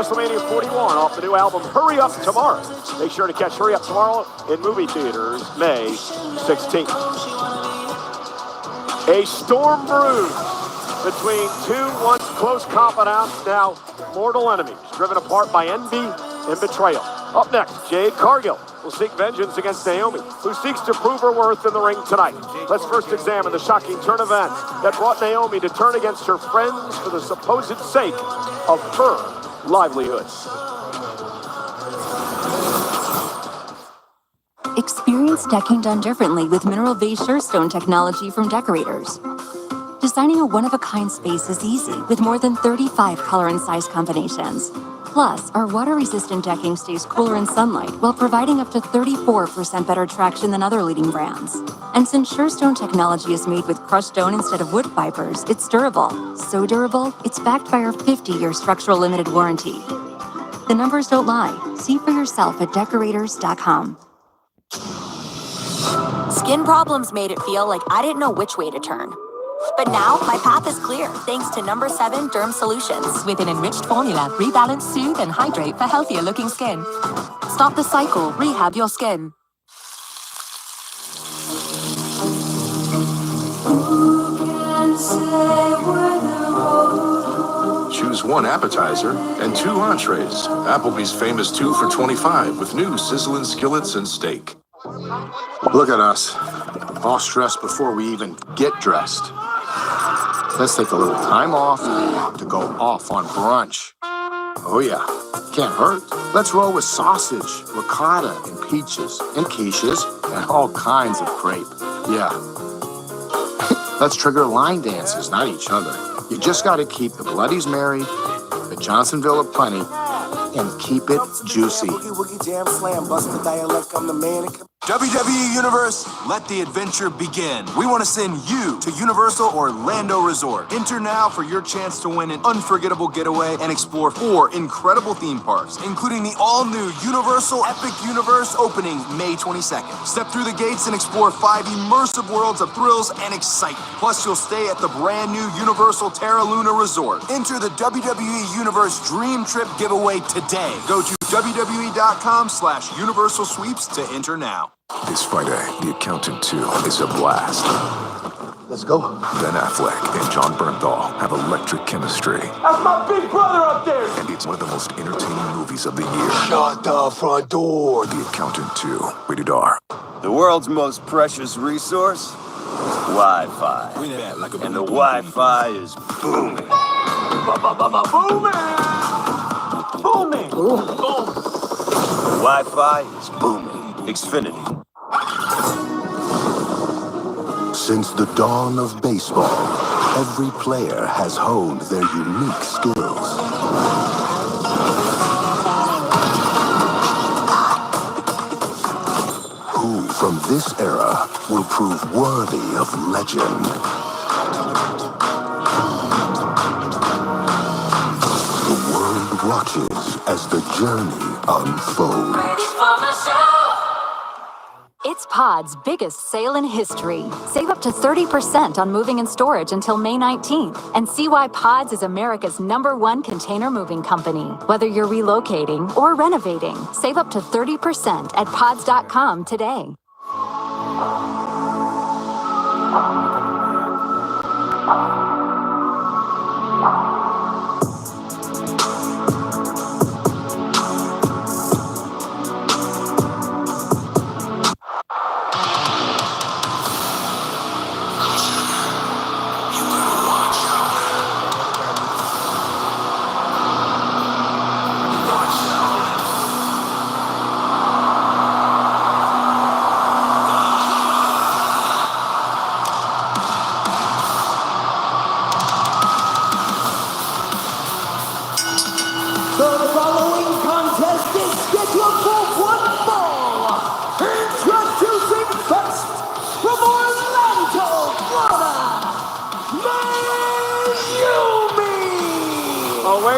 WrestleMania 41 off the new album Hurry Up Tomorrow. Make sure to catch Hurry Up Tomorrow in movie theaters May 16th. A storm brews between two once close confidants, now mortal enemies, driven apart by envy and betrayal. Up next, Jade Cargill will seek vengeance against Naomi, who seeks to prove her worth in the ring tonight. Let's first examine the shocking turn events that brought Naomi to turn against her friends for the supposed sake of her livelihood. Experience decking done differently with mineral-based Surestone technology from Decorators. Designing a one-of-a-kind space is easy with more than 35 color and size combinations. Plus, our water-resistant decking stays cooler in sunlight while providing up to 34% better traction than other leading brands. And since Surestone technology is made with crushed stone instead of wood fibers, it's durable. So durable, it's backed by our 50-year structural limited warranty. The numbers don't lie. See for yourself at Decorators.com. Skin problems made it feel like I didn't know which way to turn. But now, my path is clear, thanks to No. 7 Derm Solutions. With an enriched formula, rebalance, soothe, and hydrate for healthier-looking skin. Stop the cycle, rehab your skin. Choose one appetizer and 2 entrees. Applebee's famous 2 for $25 with new sizzling skillets and steak. Look at us, all stressed before we even get dressed. Let's take a little time off to go off on brunch. Oh yeah, can't hurt. Let's roll with sausage, ricotta, and peaches, and quiches, and all kinds of crepe. Yeah. Let's trigger line dances, not each other. You just gotta keep the Bloodies married, the Johnsonville aplenty, and keep it juicy. WWE Universe, let the adventure begin. We want to send you to Universal Orlando Resort. Enter now for your chance to win an unforgettable getaway and explore 4 incredible theme parks, including the all-new Universal Epic Universe opening May 22nd. Step through the gates and explore 5 immersive worlds of thrills and excitement. Plus, you'll stay at the brand new Universal Terra Luna Resort. Enter the WWE Universe Dream Trip giveaway today. Go to WWE.com/Universal Sweeps to enter now. This Friday, The Accountant 2 is a blast. Let's go. Ben Affleck and Jon Bernthal have electric chemistry. That's my big brother up there! And it's one of the most entertaining movies of the year. Shut the front door. The Accountant 2, rated R. The world's most precious resource? Wi-Fi. And the Wi-Fi is booming. Booming! Boom! Boom! Wi-Fi is booming. Xfinity. Since the dawn of baseball, every player has honed their unique skills. Who from this era will prove worthy of legend? The world watches as the journey unfolds. It's Pod's biggest sale in history. Save up to 30% on moving and storage until May 19th. And see why Pods is America's #1 container moving company. Whether you're relocating or renovating, save up to 30% at pods.com today.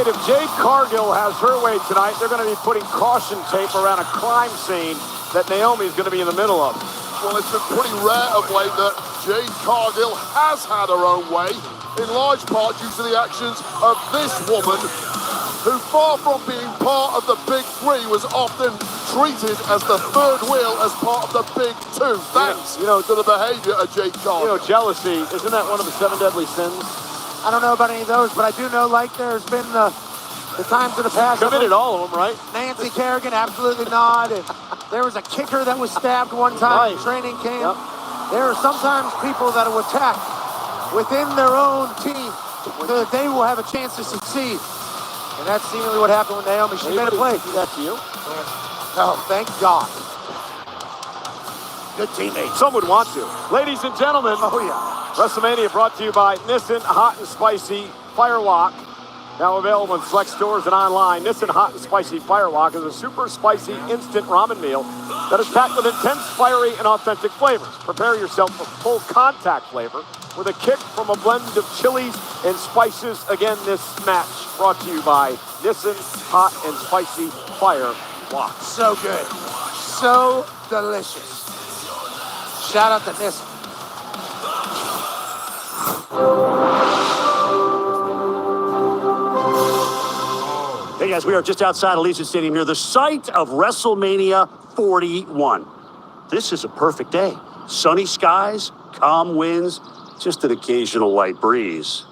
If Jade Cargill has her way tonight, they're going to be putting caution tape around a crime scene that Naomi's going to be in the middle of. Well, it's been pretty rare of late that Jade Cargill has had her own way, in large part due to the actions of this woman who, far from being part of the big three, was often treated as the third wheel as part of the big two. Thanks to the behavior of Jade Cargill. Jealousy, isn't that one of the 7 deadly sins? I don't know about any of those, but I do know, like, there's been the times in the past. Committed all of them, right? Nancy Kerrigan, absolutely not. And there was a kicker that was stabbed one time in training camp. There are sometimes people that will attack within their own team so that they will have a chance to succeed. And that's seemingly what happened with Naomi. She made a play. Do that to you? Oh, thank God. Good teammate. Some would want to. Ladies and gentlemen, WrestleMania brought to you by Nissan Hot and Spicy Firewalk. Now available in select stores and online. Nissan Hot and Spicy Firewalk is a super spicy instant ramen meal that is packed with intense, fiery, and authentic flavors. Prepare yourself for full contact flavor with a kick from a blend of chilies and spices. Again, this match brought to you by Nissan Hot and Spicy Firewalk. So good. So delicious. Shout out to Nissan. Hey guys, we are just outside Allegiant Stadium here, the site of WrestleMania 41. This is a perfect day. Sunny skies, calm winds, just an occasional light breeze.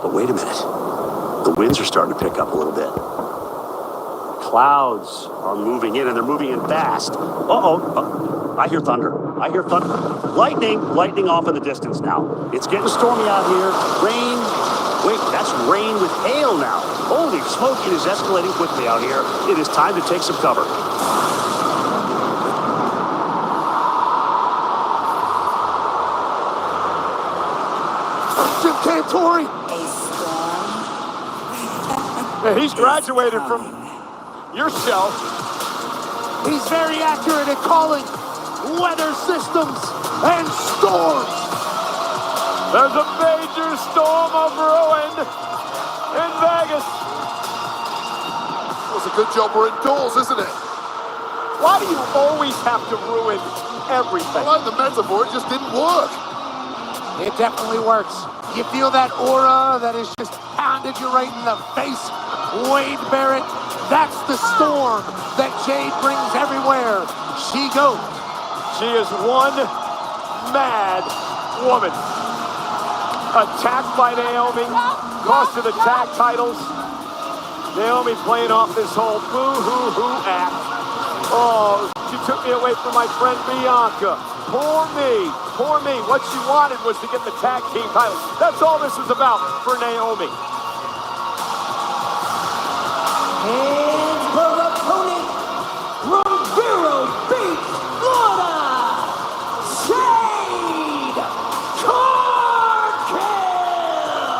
But wait a minute. The winds are starting to pick up a little bit. Clouds are moving in, and they're moving in fast. Uh-oh. I hear thunder. I hear thunder. Lightning off in the distance now. It's getting stormy out here. Rain. Wait, that's rain with hail now. Holy smoke, it is escalating quickly out here. It is time to take some cover. Jim Cantori. He's graduated from your show. He's very accurate at calling weather systems and storms. There's a major storm of ruin in Vegas. It was a good job we're indoors, isn't it? Why do you always have to ruin everything? I like the metaphor, it just didn't work. It definitely works. You feel that aura that is just pounded you right in the face. Wade Barrett, that's the storm that Jade brings everywhere she goes. She is one mad woman. Attacked by Naomi, cost her the tag titles. Naomi playing off this whole boo-hoo-hoo act. Oh, she took me away from my friend Bianca. Poor me, poor me. What she wanted was to get the tag team titles. That's all this is about for Naomi. And her opponent from Vero Beach, Florida, Jade Cargill.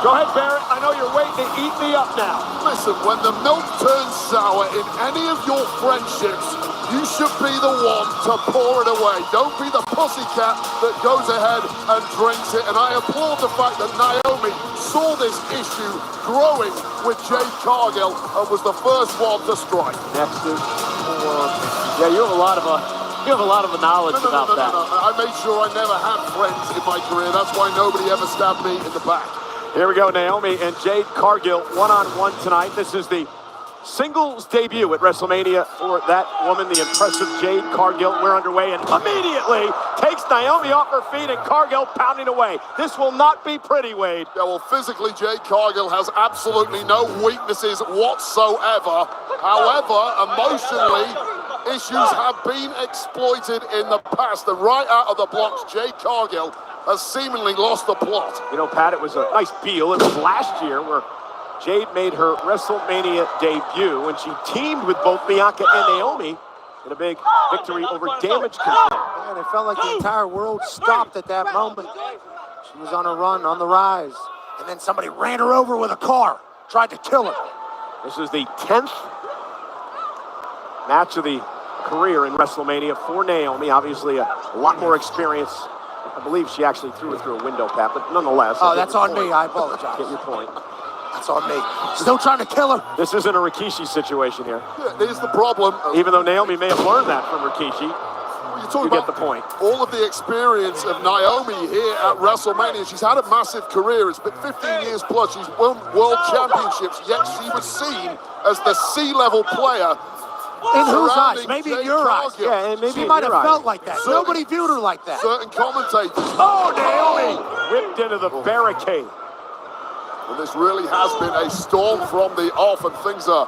Go ahead, Barrett. I know you're waiting to eat me up now. Listen, when the milk turns sour in any of your friendships, you should be the one to pour it away. Don't be the pussycat that goes ahead and drinks it. And I applaud the fact that Naomi saw this issue growing with Jade Cargill and was the first one to strike. Next is yeah, you have a lot of knowledge about that. No. I made sure I never had friends in my career. That's why nobody ever stabbed me in the back. Here we go, Naomi and Jade Cargill one-on-one tonight. This is the singles debut at WrestleMania for that woman, the impressive Jade Cargill. We're underway and immediately takes Naomi off her feet and Cargill pounding away. This will not be pretty, Wade. Yeah, well, physically, Jade Cargill has absolutely no weaknesses whatsoever. However, emotionally, issues have been exploited in the past. And right out of the blocks, Jade Cargill has seemingly lost the plot. You know, Pat, it was a nice deal. It was last year where Jade made her WrestleMania debut when she teamed with both Bianca and Naomi in a big victory over Damage Control. And it felt like the entire world stopped at that moment. She was on a run, on the rise. And then somebody ran her over with a car, tried to kill her. This is the 10th match of the career in WrestleMania for Naomi. Obviously, a lot more experience. I believe she actually threw it through a window, Pat, but nonetheless. Oh, that's on me. I apologize. Get your point. That's on me. Still trying to kill her. This isn't a Rikishi situation here. Yeah, there's the problem. Even though Naomi may have learned that from Rikishi. You get the point. All of the experience of Naomi here at WrestleMania. She's had a massive career. It's been 15 years plus. She's won world championships, yet she was seen as the C-level player. In whose eyes? Maybe in your eyes. Yeah, and maybe she might have eyes. felt like that. Nobody viewed her like that. Certain commentators. Oh, Naomi! Whipped into the barricade. And this really has been a storm from the off, and things are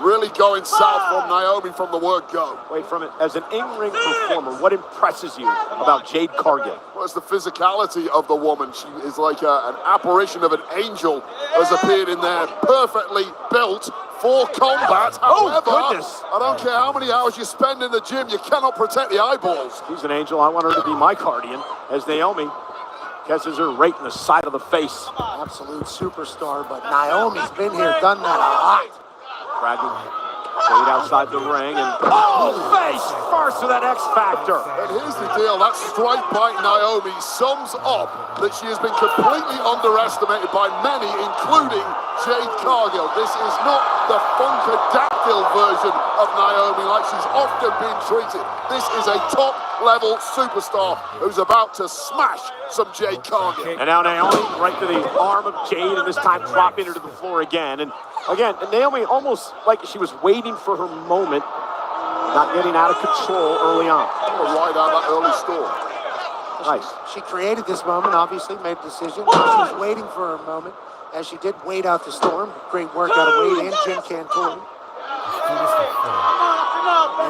really going south from Naomi from the word go. Wait from it. As an in-ring performer, what impresses you about Jade Cargill? Well, it's the physicality of the woman. She is like an apparition of an angel has appeared in there, perfectly built for combat. However, goodness. I don't care how many hours you spend in the gym, you cannot protect the eyeballs. She's an angel. I want her to be my guardian, as Naomi catches her right in the side of the face. Absolute superstar, but Naomi's been here, done that a lot. Bradley stayed outside the ring and face first to that X Factor. And here's the deal, that strike by Naomi sums up that she has been completely underestimated by many, including Jade Cargill. This is not the Funkadactyl version of Naomi like she's often been treated. This is a top-level superstar who's about to smash some Jade Cargill. And now Naomi right to the arm of Jade, and this time dropping her to the floor again. And again, Naomi almost like she was waiting for her moment, not getting out of control early on. Right on that early storm. Nice. She created this moment, obviously, made a decision. Now she's waiting for her moment, as she did wait out the storm. Great work out of Wade and Jim Cantori.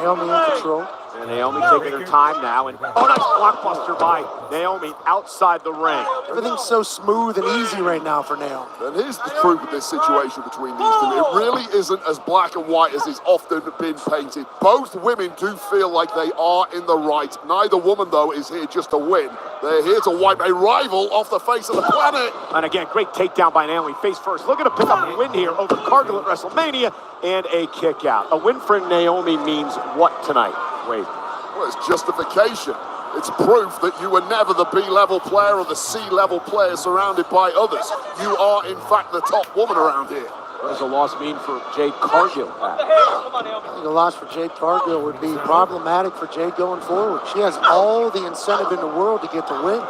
Naomi in control. And Naomi taking her time now. And oh, nice blockbuster by Naomi outside the ring. Everything's so smooth and easy right now for Naomi. And here's the truth of this situation between these two. It really isn't as black and white as it's often been painted. Both women do feel like they are in the right. Neither woman, though, is here just to win. They're here to wipe a rival off the face of the planet. And again, great takedown by Naomi, face first. Looking to pick up a win here over Cargill at WrestleMania and a kick out. A win for Naomi means what tonight? Wait. Well, it's justification. It's proof that you were never the B-level player or the C-level player surrounded by others. You are, in fact, the top woman around here. What does a loss mean for Jade Cargill? I think a loss for Jade Cargill would be problematic for Jade going forward. She has all the incentive in the world to get the win.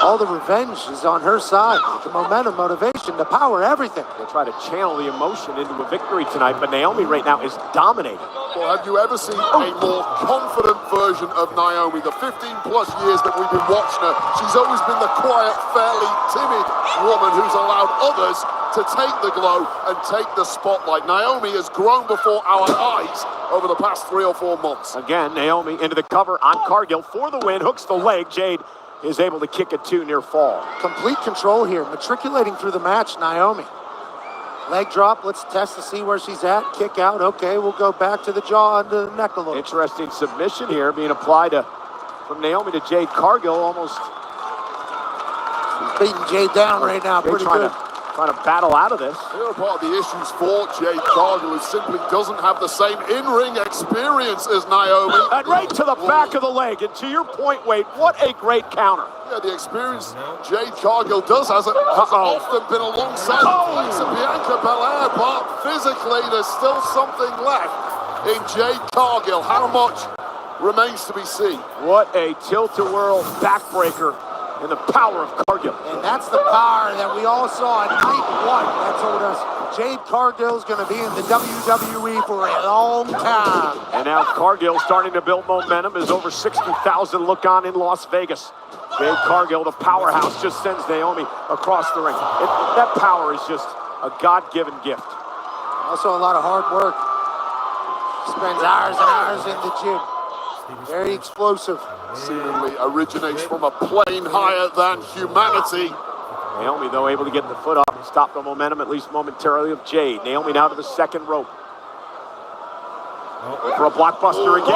All the revenge is on her side. The momentum, motivation, the power, everything. They'll try to channel the emotion into a victory tonight, but Naomi right now is dominating. Well, have you ever seen a more confident version of Naomi? The 15-plus years that we've been watching her, she's always been the quiet, fairly timid woman who's allowed others to take the glow and take the spotlight. Naomi has grown before our eyes over the past 3 or 4 months. Again, Naomi into the cover on Cargill for the win, hooks the leg. Jade is able to kick it 2 near fall. Complete control here, matriculating through the match, Naomi. Leg drop, let's test to see where she's at. Kick out, okay, we'll go back to the jaw and the neck a little. Interesting submission here being applied from Naomi to Jade Cargill, almost. She's beating Jade down right now, pretty good. Trying to battle out of this. Here are part of the issues for Jade Cargill, who simply doesn't have the same in-ring experience as Naomi. And right to the back of the leg. And to your point, Wade, what a great counter. Yeah, the experience Jade Cargill does has often been alongside the place of Bianca Belair, but physically there's still something left in Jade Cargill. How much remains to be seen. What a tilt-a-whirl backbreaker and the power of Cargill. And that's the power that we all saw in night 1 that told us Jade Cargill's going to be in the WWE for a long time. And now Cargill starting to build momentum as over 60,000 look on in Las Vegas. Jade Cargill, the powerhouse, just sends Naomi across the ring. That power is just a God-given gift. Also a lot of hard work. Spends hours and hours in the gym. Very explosive. Seemingly originates from a plane higher than humanity. Naomi, though, able to get the foot up and stop the momentum, at least momentarily, of Jade. Naomi now to the second rope. For a blockbuster again.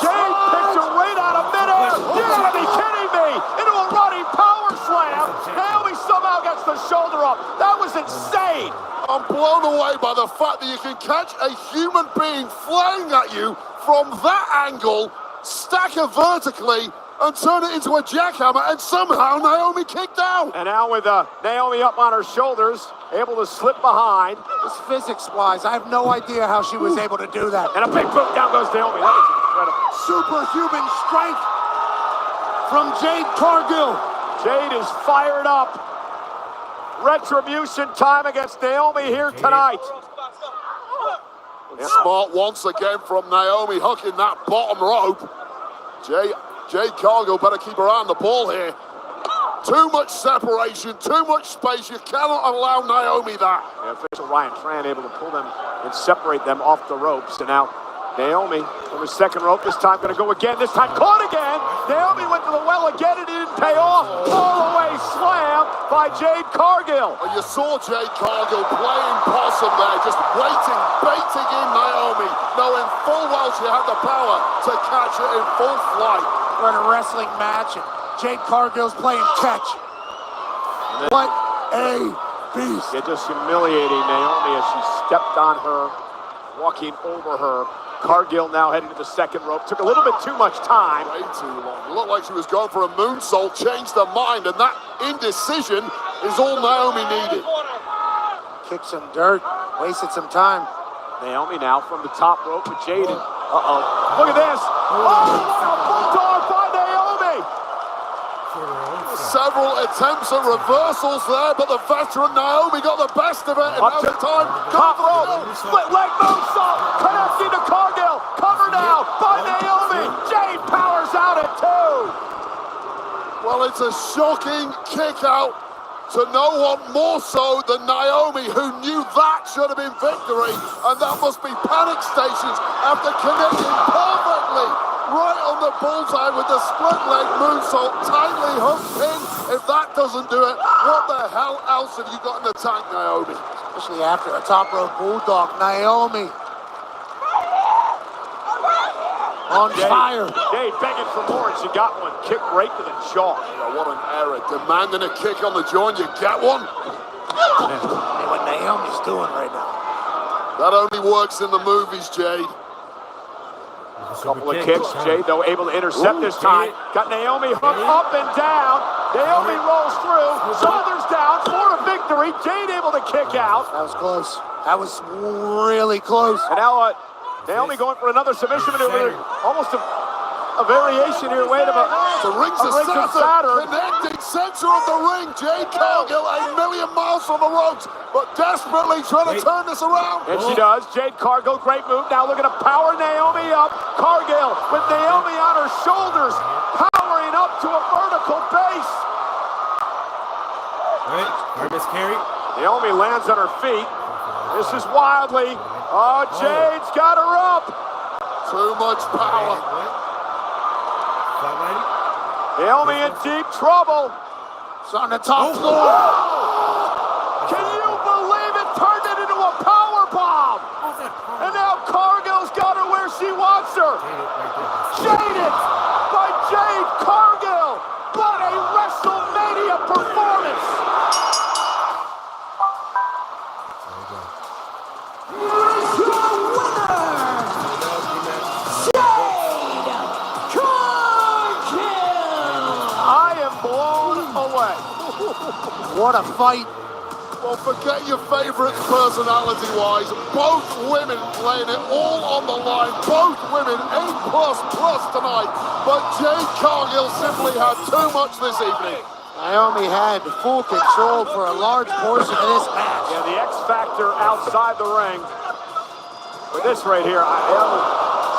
Jade picks her right out of midair. You gotta be kidding me! Into a running power slam. Naomi somehow gets the shoulder up. That was insane. I'm blown away by the fact that you can catch a human being flying at you from that angle, stack her vertically, and turn it into a jackhammer, and somehow Naomi kicked out. And now with Naomi up on her shoulders, able to slip behind. Just physics-wise, I have no idea how she was able to do that. And a big boot, down goes Naomi. That was Incredible. Superhuman strength from Jade Cargill. Jade is fired up. Retribution time against Naomi here tonight. Smart once again from Naomi, hooking that bottom rope. Jade Cargill better keep her eye on the ball here. Too much separation, too much space. You cannot allow Naomi that. The official Ryan Tran able to pull them and separate them off the ropes. And now Naomi from the second rope. This time going to go again. This time caught again. Naomi went to the well again. It didn't pay off. All the way slam by Jade Cargill. You saw Jade Cargill playing possum there, just waiting, baiting in Naomi, knowing full well she had the power to catch it in full flight. We're in a wrestling match, and Jade Cargill's playing catch. What a beast. It just humiliating Naomi as she stepped on her, walking over her. Cargill now heading to the second rope. Took a little bit too much time. Way too long. It looked like she was going for a moonsault, changed her mind, and that indecision is all Naomi needed. Kicked some dirt, wasted some time. Naomi now from the top rope with Jade. Uh-oh. Look at this. Oh, what a bulldog by Naomi. Several attempts at reversals there, but the veteran Naomi got the best of it, and Up now's to the time. top rope. Split leg moonsault. Connecting to Cargill. Cover now by Naomi. Jade powers out at 2. Well, it's a shocking kick out to no one more so than Naomi, who knew that should have been victory, and that must be panic stations after connecting perfectly right on the bullseye with the split leg moonsault, tightly hooked in. If that doesn't do it, what the hell else have you got in the tank, Naomi? Especially after a top rope bulldog. Naomi on fire. Jade begging for more, and she got one. Kick right to the jaw. Yeah, what an error. Demanding a kick on the jaw, and you get one? Hey, what Naomi's doing right now. That only works in the movies, Jade. Couple of kicks. Jade, though, able to intercept this time. Got Naomi hooked up and down. Naomi rolls through. Shoulders down for a victory. Jade able to kick out. That was close. That was really close. And now Naomi going for another submission maneuver. Almost a variation here. Wait a minute. The rings of Saturn, connecting center of the ring. Jade Cargill, a million miles from the ropes, but desperately trying to turn this around. And she does. Jade Cargill, great move. Now looking to power Naomi up. Cargill with Naomi on her shoulders, powering up to a vertical base. Carry. Naomi lands on her feet. This is wildly. Oh, Jade's got her up. Too much power. Naomi in deep trouble. It's on the top floor. Can you believe it? Turned it into a power bomb. And now Cargill's got her where she wants her. Jaded by Jade Cargill. What a WrestleMania performance. What a fight. Well, forget your favorites personality-wise. Both women playing it all on the line. Both women A++ tonight. But Jade Cargill simply had too much this evening. Naomi had full control for a large portion of this match. Yeah, the X factor outside the ring. But this right here,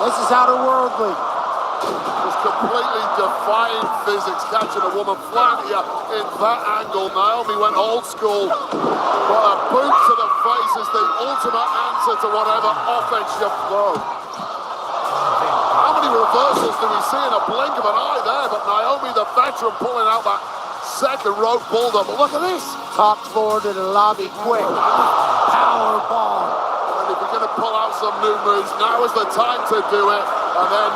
this is outer-worldly. Just completely defying physics, catching a woman flat here in that angle. Naomi went old school, but a boot to the face is the ultimate answer to whatever offense you throw. How many reversals do we see in a blink of an eye there? But Naomi, the veteran, pulling out that second rope bulldog. But look at this. Top floor to the lobby quick. Power bomb. And if we're going to pull out some new moves, now is the time to do it. And then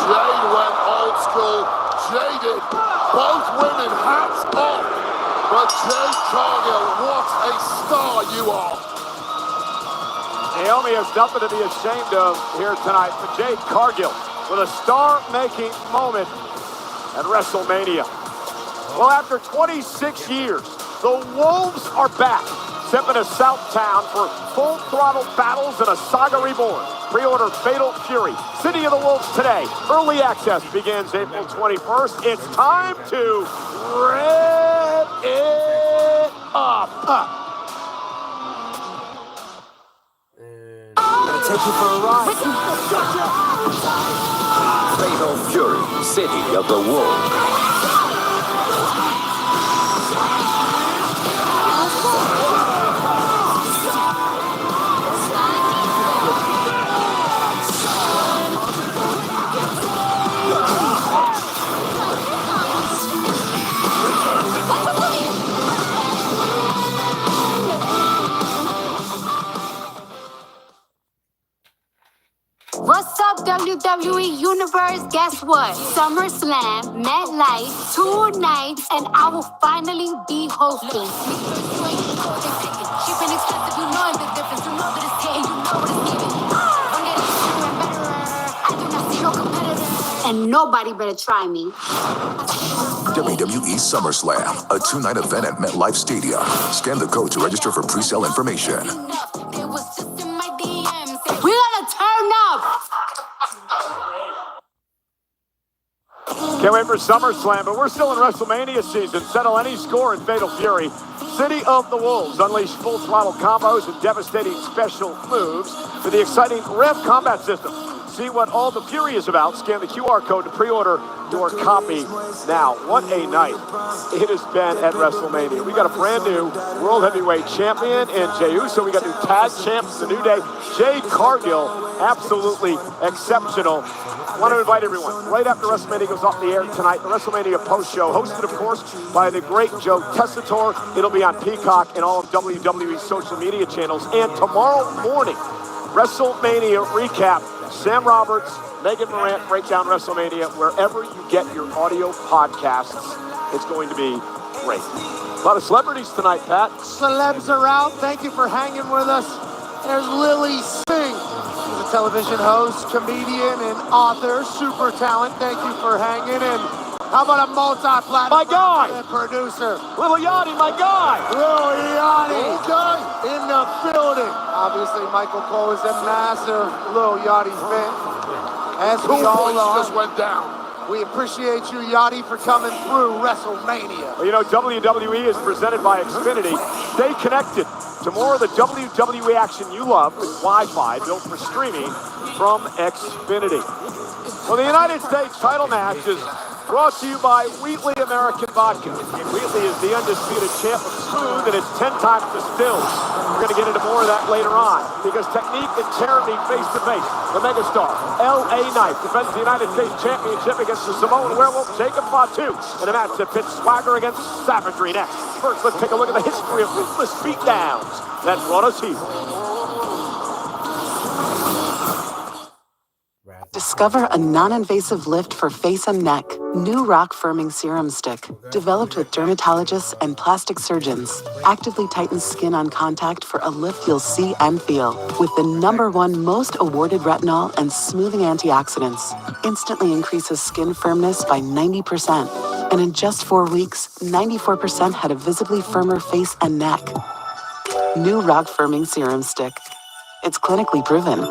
Jade went old school. Jaded. Both women, hats off. But Jade Cargill, what a star you are. Naomi has nothing to be ashamed of here tonight. But Jade Cargill with a star-making moment at WrestleMania. Well, after 26 years, the Wolves are back. stepping to Southtown for full-throttle battles and a saga reborn. Pre-order Fatal Fury, City of the Wolves today. Early access begins April 21st. It's time to rev it up. Gonna take you for a ride. Fatal Fury, City of the Wolves. What's up, WWE Universe? Guess what? SummerSlam, MetLife, 2 nights, and I will finally be hosting. Cheap and expensive, you know the difference. You know that it's hitting, you know what it's giving. I'm getting bigger and better. I do not see no competitor. And nobody better try me. WWE SummerSlam, a 2-night event at MetLife Stadium. Scan the code to register for pre-sale information. We're gonna turn up! Can't wait for SummerSlam, but we're still in WrestleMania season. Settle any score in Fatal Fury. City of the Wolves unleash full-throttle combos and devastating special moves with the exciting Rev combat system. See what all the Fury is about. Scan the QR code to pre-order your copy now. What a night it has been at WrestleMania. We got a brand new World Heavyweight Champion in Jey Uso. We got new tag champs, the New Day. Jade Cargill, absolutely exceptional. I want to invite everyone, right after WrestleMania goes off the air tonight, the WrestleMania post-show, hosted, of course, by the great Joe Tessitore. It'll be on Peacock and all of WWE's social media channels. And tomorrow morning, WrestleMania recap. Sam Roberts, Megan Morant break down WrestleMania wherever you get your audio podcasts. It's going to be great. A lot of celebrities tonight, Pat. Celebs are out. Thank you for hanging with us. There's Lily Singh. She's a television host, comedian, and author. Super talent. Thank you for hanging. And how about a multi-platinum my guy, producer? Lil Yachty, my guy. Lil Yachty. In the building. Obviously, Michael Cole is a massive Lil Yachty fan. As we all are. Just went down. We appreciate you, Yachty, for coming through WrestleMania. Well, you know, WWE is presented by Xfinity. Stay connected to more of the WWE action you love with Wi-Fi built for streaming from Xfinity. Well, the United States title match is brought to you by Wheatley American Vodka. Wheatley is the undisputed champ of smooth, and it's 10 times distilled. We're going to get into more of that later on, because Technique and Tyranny face-to-face. The megastar, L.A. Knight, defends the United States Championship against the Samoan werewolf, Jacob Fatu, in a match that pits swagger against savagery next. First, let's take a look at the history of ruthless beatdowns that brought us here. Discover a non-invasive lift for face and neck. New Rock Firming Serum Stick. Developed with dermatologists and plastic surgeons. Actively tightens skin on contact for a lift you'll see and feel. With the #1 most awarded retinol and smoothing antioxidants. Instantly increases skin firmness by 90%. And in just 4 weeks, 94% had a visibly firmer face and neck. New Rock Firming Serum Stick. It's clinically proven.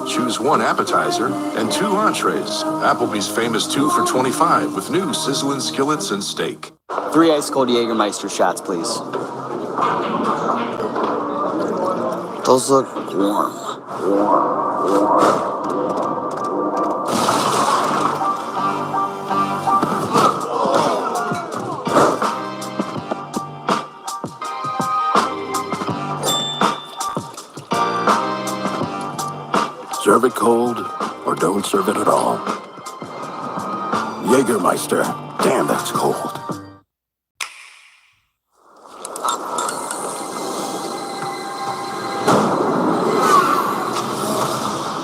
Choose 1 appetizer and 2 entrees. Applebee's famous 2 for $25 with new sizzling skillets and steak. 3 ice-cold Jägermeister shots, please. Those look warm. Serve it cold, or don't serve it at all. Jägermeister. Damn, that's cold.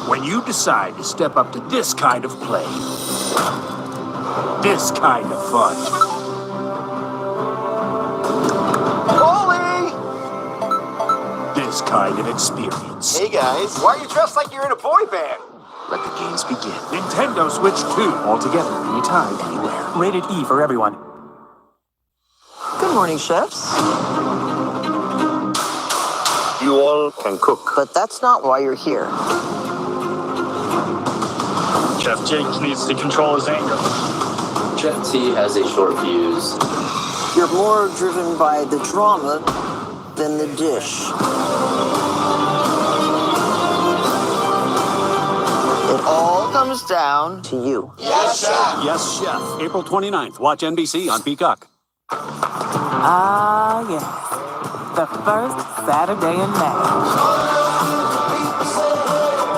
When you decide to step up to this kind of play, this kind of fun, this kind of experience. Hey guys, why are you dressed like you're in a boy band? Let the games begin. Nintendo Switch 2. All together, anytime, anywhere. Rated E for everyone. Good morning, chefs. You all can cook. But that's not why you're here. Chef Jake needs to control his anger. Chef T has a short fuse. You're more driven by the drama than the dish. It all comes down to you. Yes, Chef. Yes, Chef. April 29th. Watch NBC on Peacock. Ah, yes. The first Saturday in May.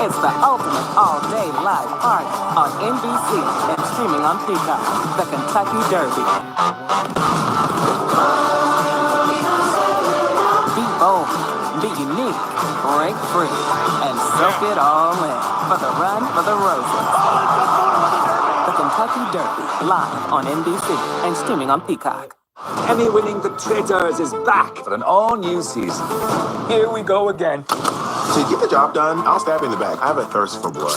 It's the ultimate all-day live party on NBC and streaming on Peacock. The Kentucky Derby. Be bold, be unique, break free, and soak it all in for the run for the roses. The Kentucky Derby, live on NBC and streaming on Peacock. Emmy-winning The Traitors is back for an all-new season. Here we go again. To get the job done, I'll stab you in the back. I have a thirst for blood.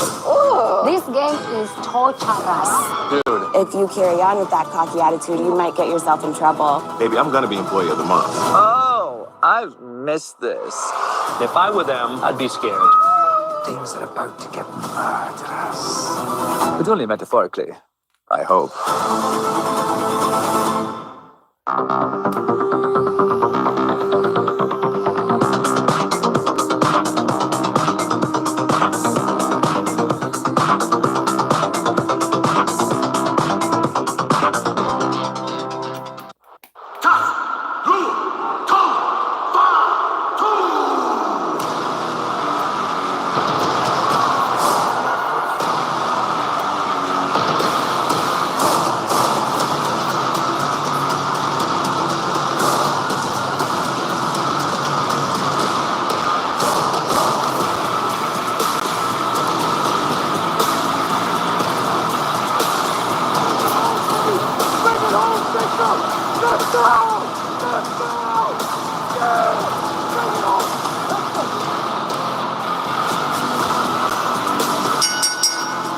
This game is torturous. Dude. If you carry on with that cocky attitude, you might get yourself in trouble. Baby, I'm gonna be Employee of the Month. Oh, I've missed this. If I were them, I'd be scared. Things are about to get murderous. But only metaphorically, I hope.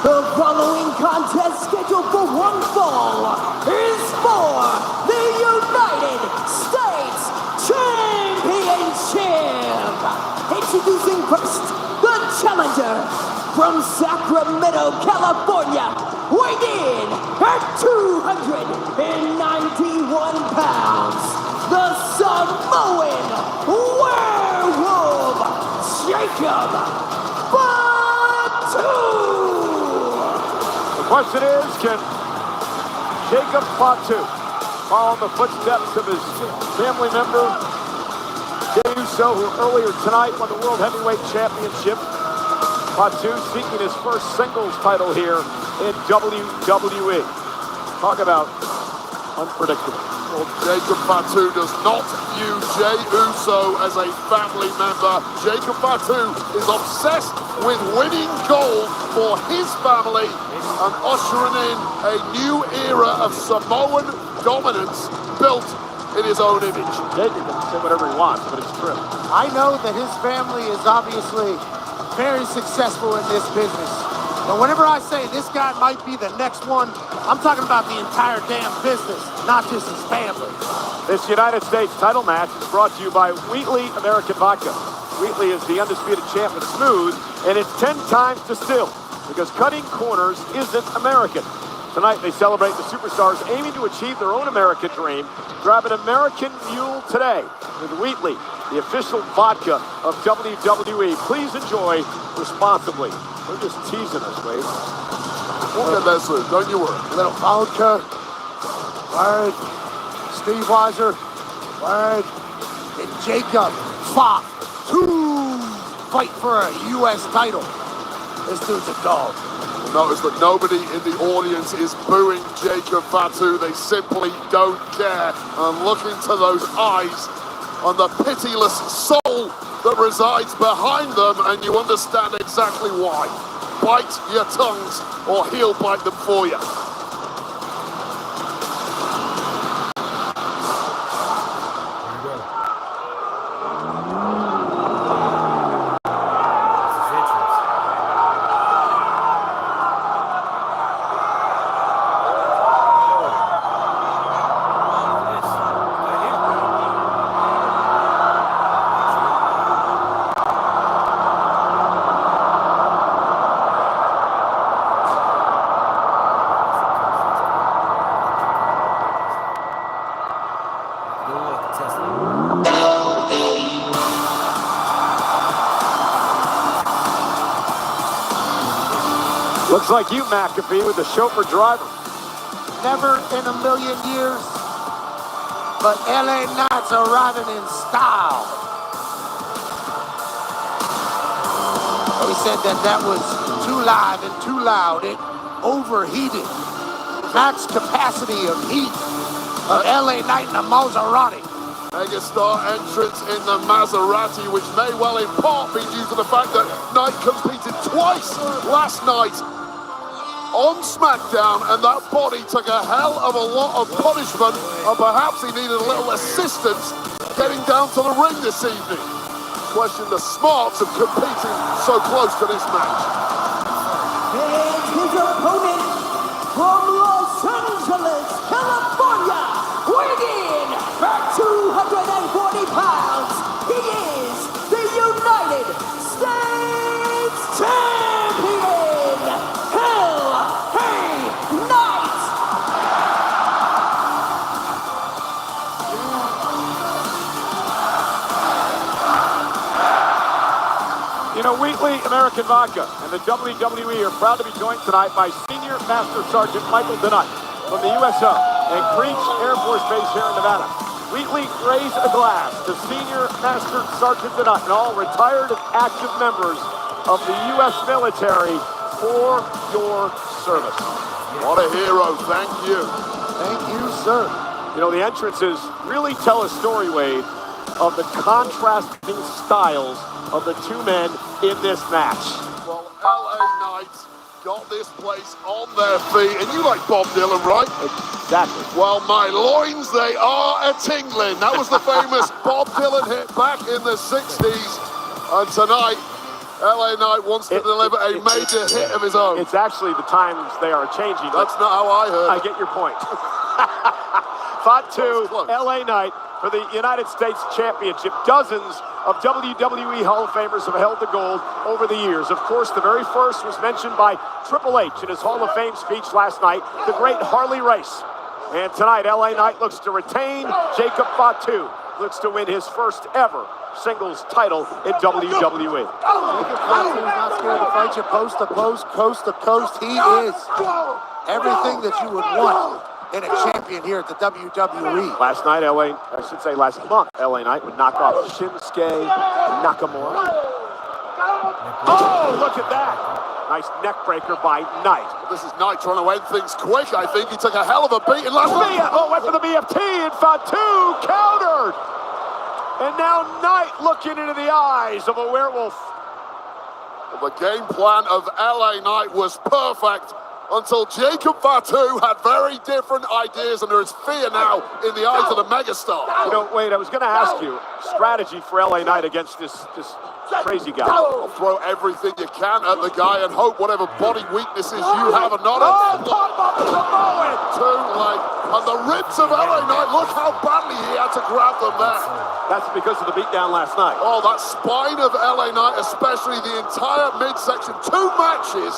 The following contest scheduled for one fall is for the United States Championship. Introducing first, the challenger from Sacramento, California, weighing in at 291 pounds, the Samoan werewolf, Jacob Fatu. The question is, can Jacob Fatu follow in the footsteps of his family member, Jey Uso, who earlier tonight won the World Heavyweight Championship? Fatu seeking his first singles title here in WWE. Talk about unpredictable. Well, Jacob Fatu does not view Jey Uso as a family member. Jacob Fatu is obsessed with winning gold for his family and ushering in a new era of Samoan dominance built in his own image. Jacob can say whatever he wants, but it's true. I know that his family is obviously very successful in this business. But whenever I say this guy might be the next one, I'm talking about the entire damn business, not just his family. This United States title match is brought to you by Wheatley American Vodka. Wheatley is the undisputed champ of smooth, and it's 10 times distilled, because cutting corners isn't American. Tonight they celebrate the superstars aiming to achieve their own American dream. Grab an American Mule today with Wheatley, the official vodka of WWE. Please enjoy responsibly. They're just teasing us, Wade. We'll get that soon, don't you worry. A little vodka. Word. Steve Weiser. Word. And Jacob Fatu fight for a U.S. title. This dude's a dog. Notice that nobody in the audience is booing Jacob Fatu. They simply don't care. And look into those eyes and the pitiless soul that resides behind them, and you understand exactly why. Bite your tongues, or he'll bite them for you. Looks like you, McAfee, with the chauffeur driver. Never in a million years, but LA Knight's arriving in style. They said that was too live and too loud. It overheated. Max capacity of heat of LA Knight in a Maserati. Megastar entrance in the Maserati, which may well in part be due to the fact that Knight competed twice last night on SmackDown, and that body took a hell of a lot of punishment, and perhaps he needed a little assistance getting down to the ring this evening. Question the smarts of competing so close to this match. And his opponent from Los Angeles, California, weighing in at 240 pounds, he is the United States Champion, LA Knight! You know, Wheatley, American Vodka, and the WWE are proud to be joined tonight by Senior Master Sergeant Michael Denight from the USO and Creech Air Force Base here in Nevada. Wheatley, raise a glass to Senior Master Sergeant Denight and all retired and active members of the U.S. military for your service. What a hero, thank you. Thank you, sir. You know, the entrances really tell a story, Wade, of the contrasting styles of the two men in this match. Well, LA Knight got this place on their feet, and you like Bob Dylan, right? Exactly. Well, my loins, they are a-tingling. That was the famous Bob Dylan hit back in the 60s, and tonight, LA Knight wants to deliver a major hit of his own. It's actually the times they are changing. That's not how I heard I get your point. Fatu, LA Knight for the United States Championship. Dozens of WWE Hall of Famers have held the gold over the years. Of course, the very first was mentioned by Triple H in his Hall of Fame speech last night, the great Harley Race. And tonight, LA Knight looks to retain. Jacob Fatu looks to win his first ever singles title in WWE. Jacob Fatu's not scared to fight you post to post, coast to coast. He is everything that you would want in a champion here at the WWE. Last month, LA Knight would knock off Shinsuke Nakamura. Oh, look at that. Nice neck breaker by Knight. This is Knight trying to end things quick, I think. He took a hell of a beating last night. Oh, went for the BFT, and Fatu countered. And now Knight looking into the eyes of a werewolf. The game plan of LA Knight was perfect until Jacob Fatu had very different ideas, and there is fear now in the eyes of the megastar. You know, Wade, I was going to ask you, strategy for LA Knight against this crazy guy. I'll throw everything you can at the guy and hope whatever body weaknesses you have are not too late. And the ribs of LA Knight, look how badly he had to grab them there. That's because of the beatdown last night. Oh, that spine of LA Knight, especially the entire midsection. 2 matches,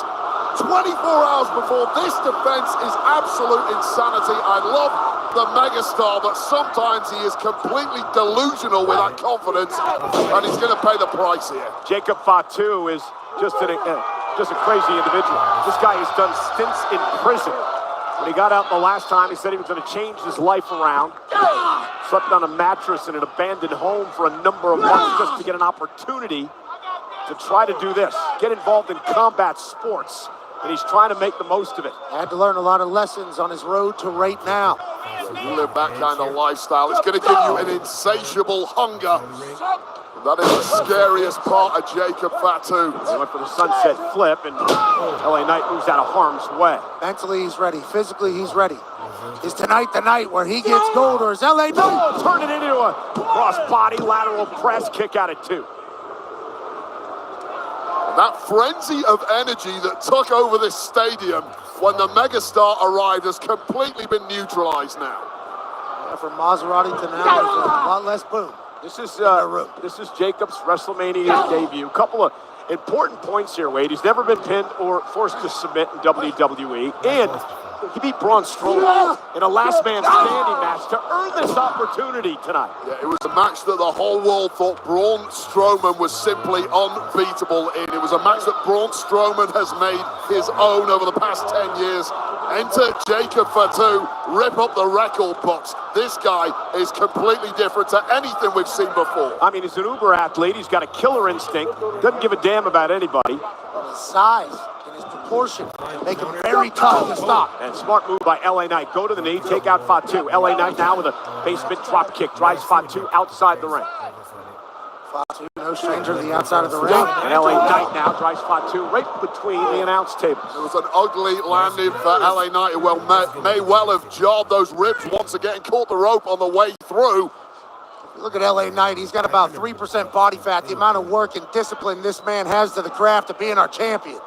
24 hours before this defense is absolute insanity. I love the megastar, but sometimes he is completely delusional with that confidence, and he's going to pay the price here. Jacob Fatu is just a crazy individual. This guy has done stints in prison. When he got out the last time, he said he was going to change his life around. Slept on a mattress in an abandoned home for a number of months just to get an opportunity to try to do this, get involved in combat sports. And he's trying to make the most of it. Had to learn a lot of lessons on his road to right now. If you live that kind of lifestyle, it's going to give you an insatiable hunger. That is the scariest part of Jacob Fatu. He went for the sunset flip, and LA Knight moves out of harm's way. Mentally, he's ready. Physically, he's ready. Is tonight the night where he gets gold, or is LA Knight? Turn it into a cross-body lateral press kick out at 2. That frenzy of energy that took over this stadium when the megastar arrived has completely been neutralized now. Yeah, from Maserati to now, there's a lot less boom. This is Jacob's WrestleMania debut. A couple of important points here, Wade. He's never been pinned or forced to submit in WWE, and He beat Braun Strowman in a last man standing match to earn this opportunity tonight. Yeah, it was a match that the whole world thought Braun Strowman was simply unbeatable in. It was a match that Braun Strowman has made his own over the past 10 years. Enter Jacob Fatu, rip up the record books. This guy is completely different to anything we've seen before. I mean, he's an uber athlete. He's got a killer instinct. Doesn't give a damn about anybody. His size and his proportion make him very tough to stop. And smart move by LA Knight. Go to the knee, take out Fatu. LA Knight now with a basement drop kick. Drives Fatu outside the ring. Fatu, no stranger to the outside of the ring. And LA Knight now drives Fatu right between the announce tables. It was an ugly landing for LA Knight, who may well have jarred those ribs once again, caught the rope on the way through. Look at LA Knight. He's got about 3% body fat. The amount of work and discipline this man has to the craft of being our champion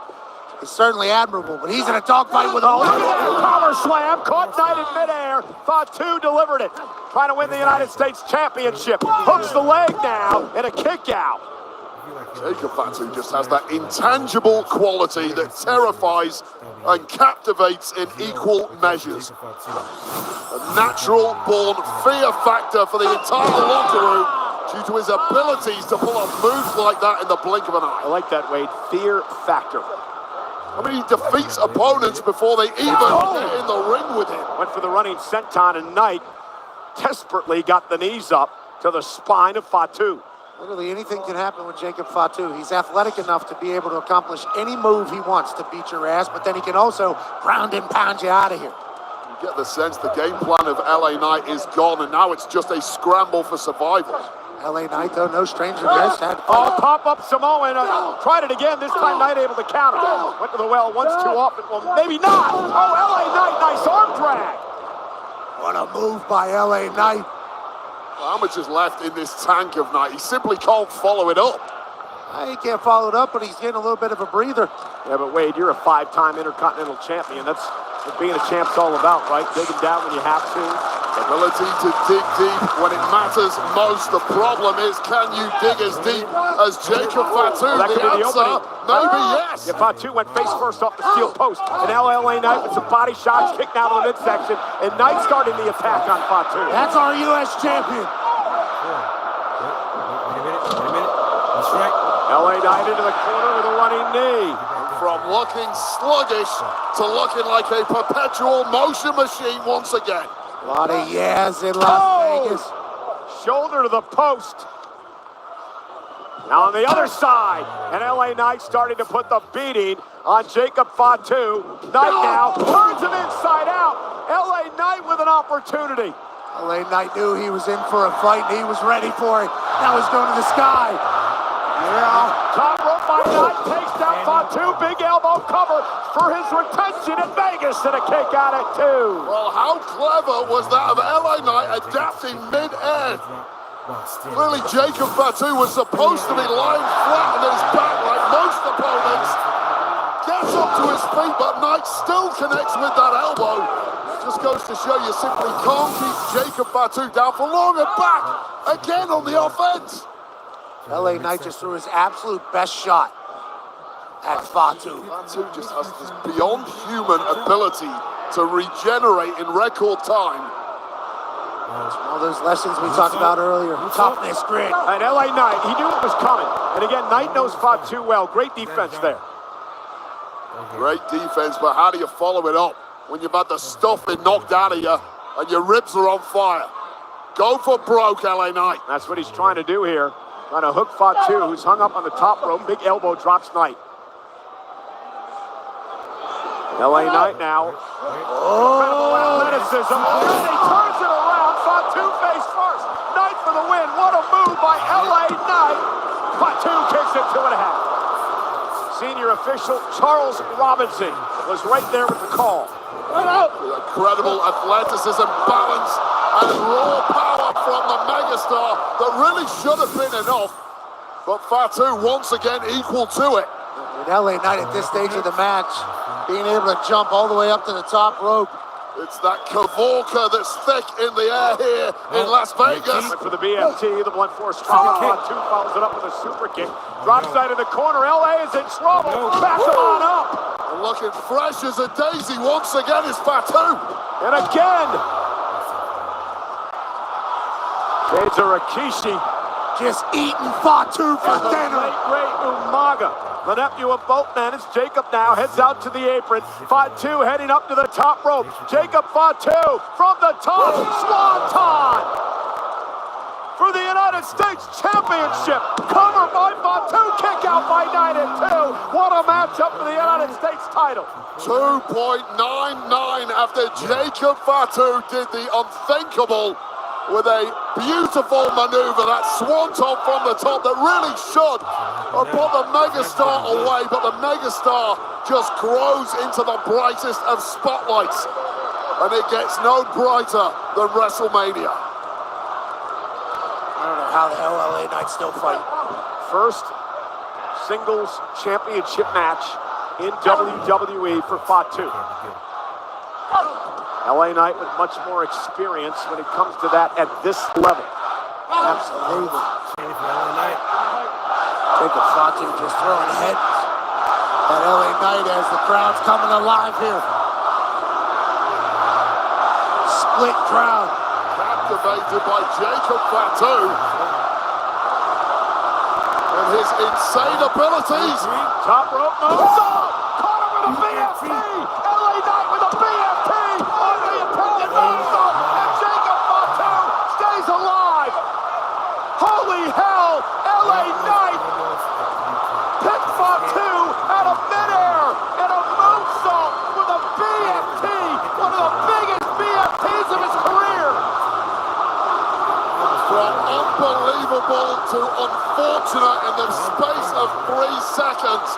is certainly admirable, but he's in a dogfight with all. Collar slam, caught Knight in midair. Fatu delivered it. Trying to win the United States Championship. Hooks the leg now and a kick out. Jacob Fatu just has that intangible quality that terrifies and captivates in equal measures. A natural-born fear factor for the entire locker room due to his abilities to pull off moves like that in the blink of an eye. I like that, Wade. Fear factor. I mean, he defeats opponents before they even get in the ring with him. Went for the running senton, and Knight desperately got the knees up to the spine of Fatu. Literally anything can happen with Jacob Fatu. He's athletic enough to be able to accomplish any move he wants to beat your ass, but then he can also ground and pound you out of here. You get the sense the game plan of LA Knight is gone, and now it's just a scramble for survival. LA Knight, though, no stranger to this. Pop-up Samoan. Tried it again. This time Knight able to counter. Went to the well once too often. Well, maybe not. Oh, LA Knight, nice arm drag. What a move by LA Knight. How much is left in this tank of Knight? He simply can't follow it up. He can't follow it up, but he's getting a little bit of a breather. Yeah, but Wade, you're a 5-time Intercontinental Champion. That's what being a champ's all about, right? Digging down when you have to. Ability to dig deep when it matters most. The problem is, can you dig as deep as Jacob Fatu? Well, that could be the answer, opening. Maybe yes. Yeah, Fatu went face first off the steel post. And LA Knight with some body shots kicked out of the midsection. And Knight starting the attack on Fatu. That's our U.S. champion. That's right. LA Knight into the corner with a running knee. From looking sluggish to looking like a perpetual motion machine once again. A lot of yes in Las Vegas. Shoulder to the post. Now on the other side, and LA Knight starting to put the beating on Jacob Fatu. Knight now turns him inside out. LA Knight with an opportunity. LA Knight knew he was in for a fight and he was ready for it. Now he's going to the sky. Yeah. Top rope by Knight takes down Fatu. Big elbow cover for his retention in Vegas and a kick out at 2. Well, how clever was that of LA Knight adapting mid-air? Clearly, Jacob Fatu was supposed to be lying flat on his back like most opponents. Gets up to his feet, but Knight still connects with that elbow. Just goes to show you simply can't keep Jacob Fatu down for long and back again on the offense. LA Knight just threw his absolute best shot at Fatu. Fatu just has this beyond human ability to regenerate in record time. All those lessons we talked about earlier. Toughness, grit. And LA Knight, he knew it was coming. And again, Knight knows Fatu well. Great defense there. Great defense, but how do you follow it up when you've had the stuffing knocked out of you and your ribs are on fire? Go for broke, LA Knight. That's what he's trying to do here. Trying to hook Fatu, who's hung up on the top rope. Big elbow drops Knight. LA Knight now. Incredible athleticism. And he turns it around. Fatu face first. Knight for the win. What a move by LA Knight. Fatu kicks it 2.5. Senior official Charles Robinson was right there with the call. Incredible athleticism, balance, and raw power from the megastar that really should have been enough. But Fatu once again equal to it. With LA Knight at this stage of the match, being able to jump all the way up to the top rope. It's that Kavorka that's thick in the air here in Las Vegas. Went for the BMT, the blunt force trauma. Fatu follows it up with a super kick. Drops side in the corner. LA is in trouble. Back him on up. And looking fresh as a daisy once again is Fatu. And again, Keizo Rikishi just eating Fatu for dinner. Late great Umaga, the nephew of both men, as Jacob now heads out to the apron. Fatu heading up to the top rope. Jacob Fatu from the top, Swanton for the United States Championship. Cover by Fatu, kick out by Knight at 2. What a matchup for the United States title. 2.99 after Jacob Fatu did the unthinkable with a beautiful maneuver, that swanton from the top that really should have put the megastar away, but the megastar just grows into the brightest of spotlights, and it gets no brighter than WrestleMania. I don't know how the hell LA Knight still fighting. First singles championship match in WWE for Fatu. LA Knight with much more experience when it comes to that at this level. Absolutely. Jacob Fatu just throwing heads at LA Knight as the crowd's coming alive here. Split crowd. Captivated by Jacob Fatu and his insane abilities. Top rope moonsault. Caught him with a BFT. LA Knight with a BFT on the attempted moonsault. And Jacob Fatu stays alive. Holy hell, LA Knight picked Fatu out of midair and a moonsault with a BFT. One of the biggest BFTs of his career. From unbelievable to unfortunate in the space of 3 seconds,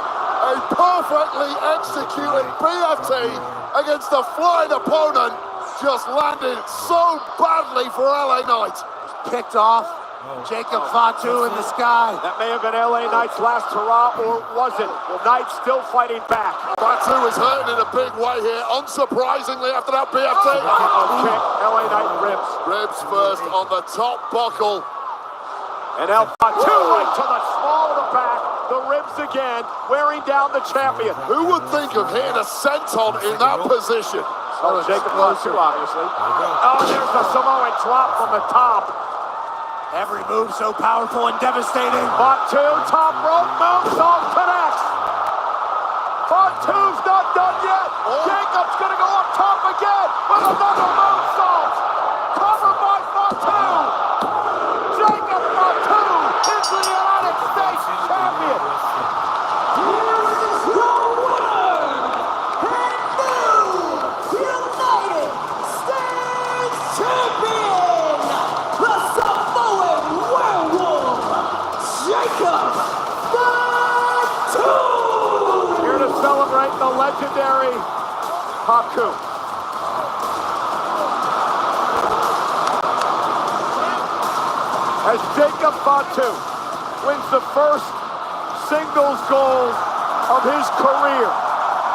a perfectly executed BFT against a flying opponent just landed so badly for LA Knight. Picked off. Jacob Fatu in the sky. That may have been LA Knight's last hurrah, or was it? Well, Knight still fighting back. Fatu is hurting in a big way here, unsurprisingly after that BFT. Okay, LA Knight ribs. Ribs first on the top buckle. And now Fatu right to the small of the back. The ribs again, wearing down the champion. Who would think of hitting a senton in that position? Oh, Jacob Fatu, obviously. Oh, there's the Samoan drop from the top. Every move so powerful and devastating. Fatu, top rope, moonsault connects. Fatu's not done yet. Jacob's gonna go up top again with another moonsault. Covered by Fatu. Jacob Fatu is the United States champion. Here to celebrate the legendary Haku. As Jacob Fatu wins the first singles gold of his career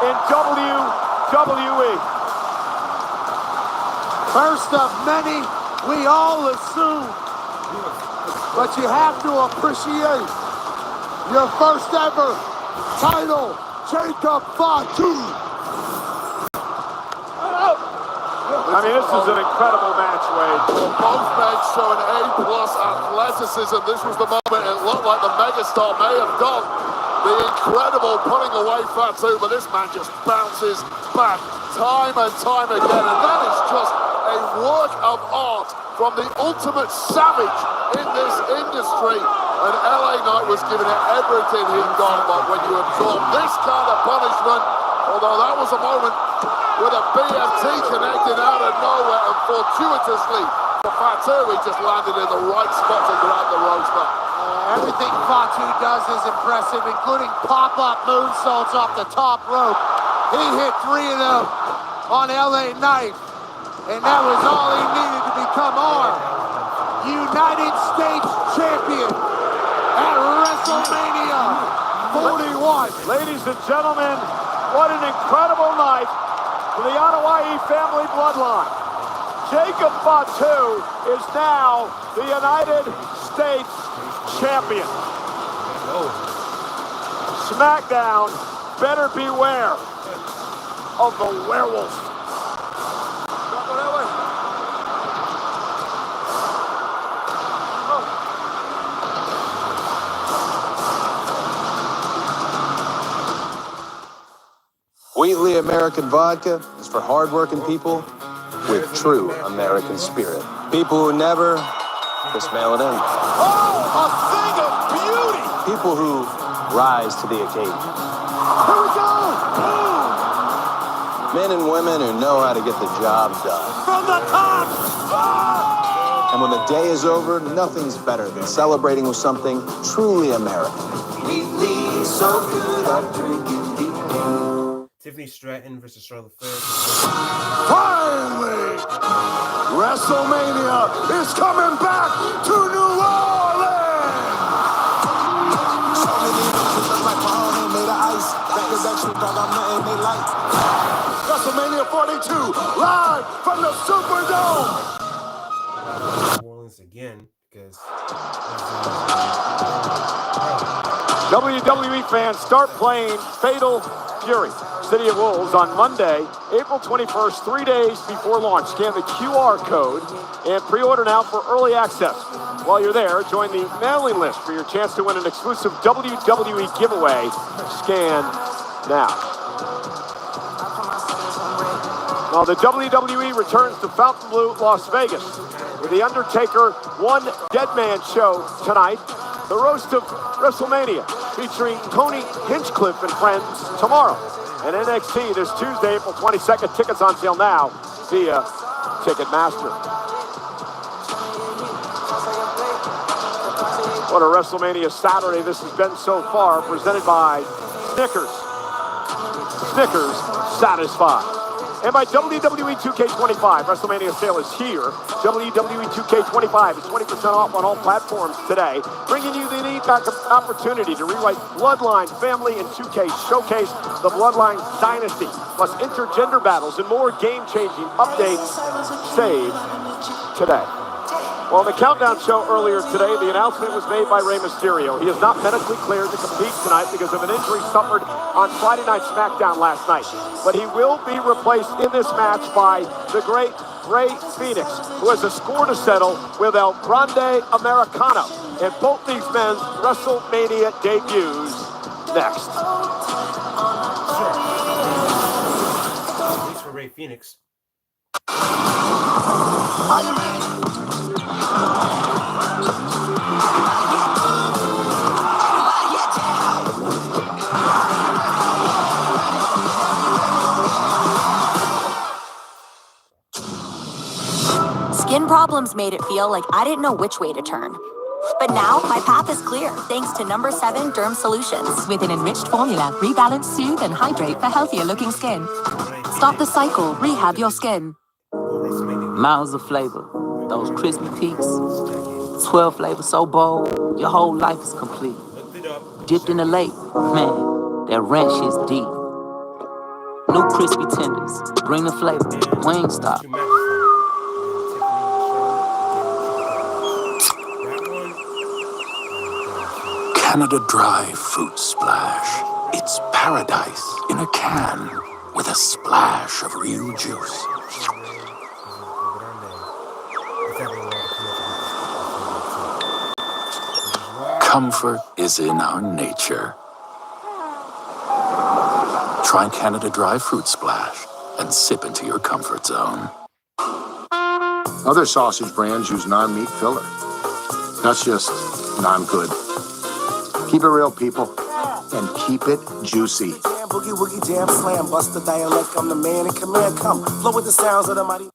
in WWE. First of many, we all assume. But you have to appreciate your first ever title, Jacob Fatu. I mean, this is an incredible match, Wade. Both men showing A+ athleticism. This was the moment it looked like the megastar may have done the incredible putting away Fatu, but this man just bounces back time and time again, and that is just a work of art from the ultimate savage in this industry. And LA Knight was giving it everything he'd got, but when you absorb this kind of punishment, although that was a moment with a BFT connecting out of nowhere, and fortuitously for Fatu, he just landed in the right spot to grab the roaster. Everything Fatu does is impressive, including pop-up moonsaults off the top rope. He hit 3 of them on LA Knight, and that was all he needed to become our United States champion at WrestleMania 41. Ladies and gentlemen, what an incredible night for the Anoa'i family bloodline. Jacob Fatu is now the United States champion. SmackDown better beware. of the werewolf. Wheatley American Vodka is for hardworking people with true American spirit. People who never just mail it in. Oh, a thing of beauty! People who rise to the occasion. Here we go! Men and women who know how to get the job done. From the top! And when the day is over, nothing's better than celebrating with something truly American. Wheatley, so good at drinking. Tiffany Stratton versus Charlotte Flair. Finally, WrestleMania is coming back to New Orleans. So many bitches look like my own ain't made of ice. Back to back shit, dog, I'm nothing they like. WrestleMania 42, live from the Superdome. New Orleans again because WWE fans start playing Fatal Fury, City of Wolves, on Monday, April 21st, 3 days before launch. Scan the QR code and pre-order now for early access. While you're there, join the mailing list for your chance to win an exclusive WWE giveaway. Scan now. Now, the WWE returns to Fontainebleau, Las Vegas, with The Undertaker One Dead Man show tonight. The roast of WrestleMania, featuring Tony Hinchcliffe and friends tomorrow. And NXT this Tuesday, April 22nd. Tickets on sale now via Ticketmaster. What a WrestleMania Saturday this has been so far, presented by Snickers. Snickers satisfied. And by WWE 2K25, WrestleMania sale is here. WWE 2K25 is 20% off on all platforms today, bringing you the unique opportunity to rewrite Bloodline, Family, and 2K Showcase the Bloodline Dynasty, plus intergender battles and more game-changing updates. Save today. Well, on the Countdown show earlier today, the announcement was made by Rey Mysterio. He is not medically cleared to compete tonight because of an injury suffered on Friday Night SmackDown last night. But he will be replaced in this match by the great Rey Fénix, who has a score to settle with El Grande Americano. And both these men's WrestleMania debuts next. at least for Rey Fénix. Skin problems made it feel like I didn't know which way to turn. But now, my path is clear, thanks to No. 7 Derm Solutions. With an enriched formula, rebalance, soothe, and hydrate for healthier-looking skin. Stop the cycle, rehab your skin. Mounds of flavor, those crispy peaks, 12 flavors so bold, your whole life is complete. Dipped in the lake, man, that ranch is deep. New crispy tenders, bring the flavor, Wingstop. Canada Dry Fruit Splash. It's paradise in a can with a splash of real juice. Comfort is in our nature. Try Canada Dry Fruit Splash and sip into your comfort zone. Other sausage brands use non-meat filler. That's just non-good. Keep it real, people, and keep it juicy. Jam, boogie, woogie, jam, slam, bust the dialect. I'm the man in command. Come, flow with the sounds of the mighty.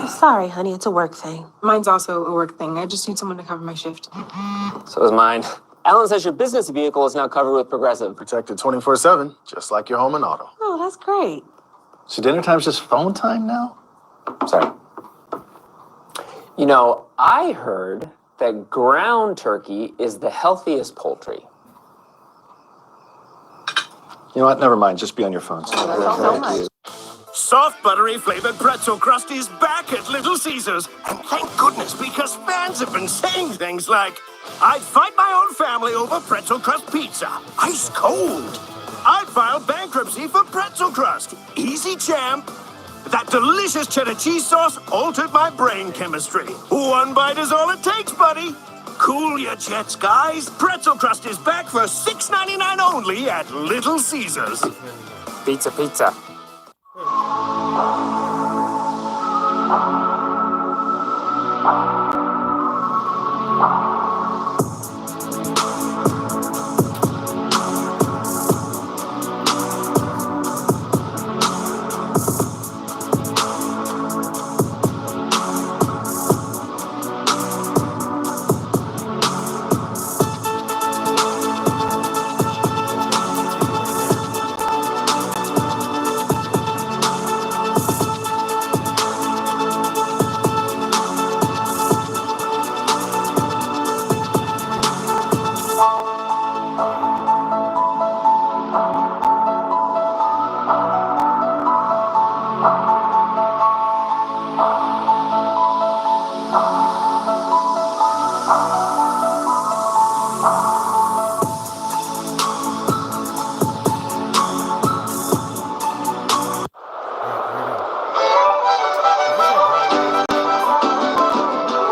Sorry, honey, it's a work thing. Mine's also a work thing. I just need someone to cover my shift. So is mine. Alan says your business vehicle is now covered with Progressive. Protected 24/7, just like your home and auto. Oh, that's great. So dinner time's just phone time now? Sorry. You know, I heard that ground turkey is the healthiest poultry. You know what? Never mind. Just be on your phones. Soft, buttery flavored pretzel crust is back at Little Caesars. And thank goodness, because fans have been saying things like, I'd fight my own family over pretzel crust pizza. Ice cold. I'd filed bankruptcy for pretzel crust. Easy, champ. That delicious cheddar cheese sauce altered my brain chemistry. One bite is all it takes, buddy. Cool your jets, guys. Pretzel crust is back for $6.99 only at Little Caesars. Pizza, pizza.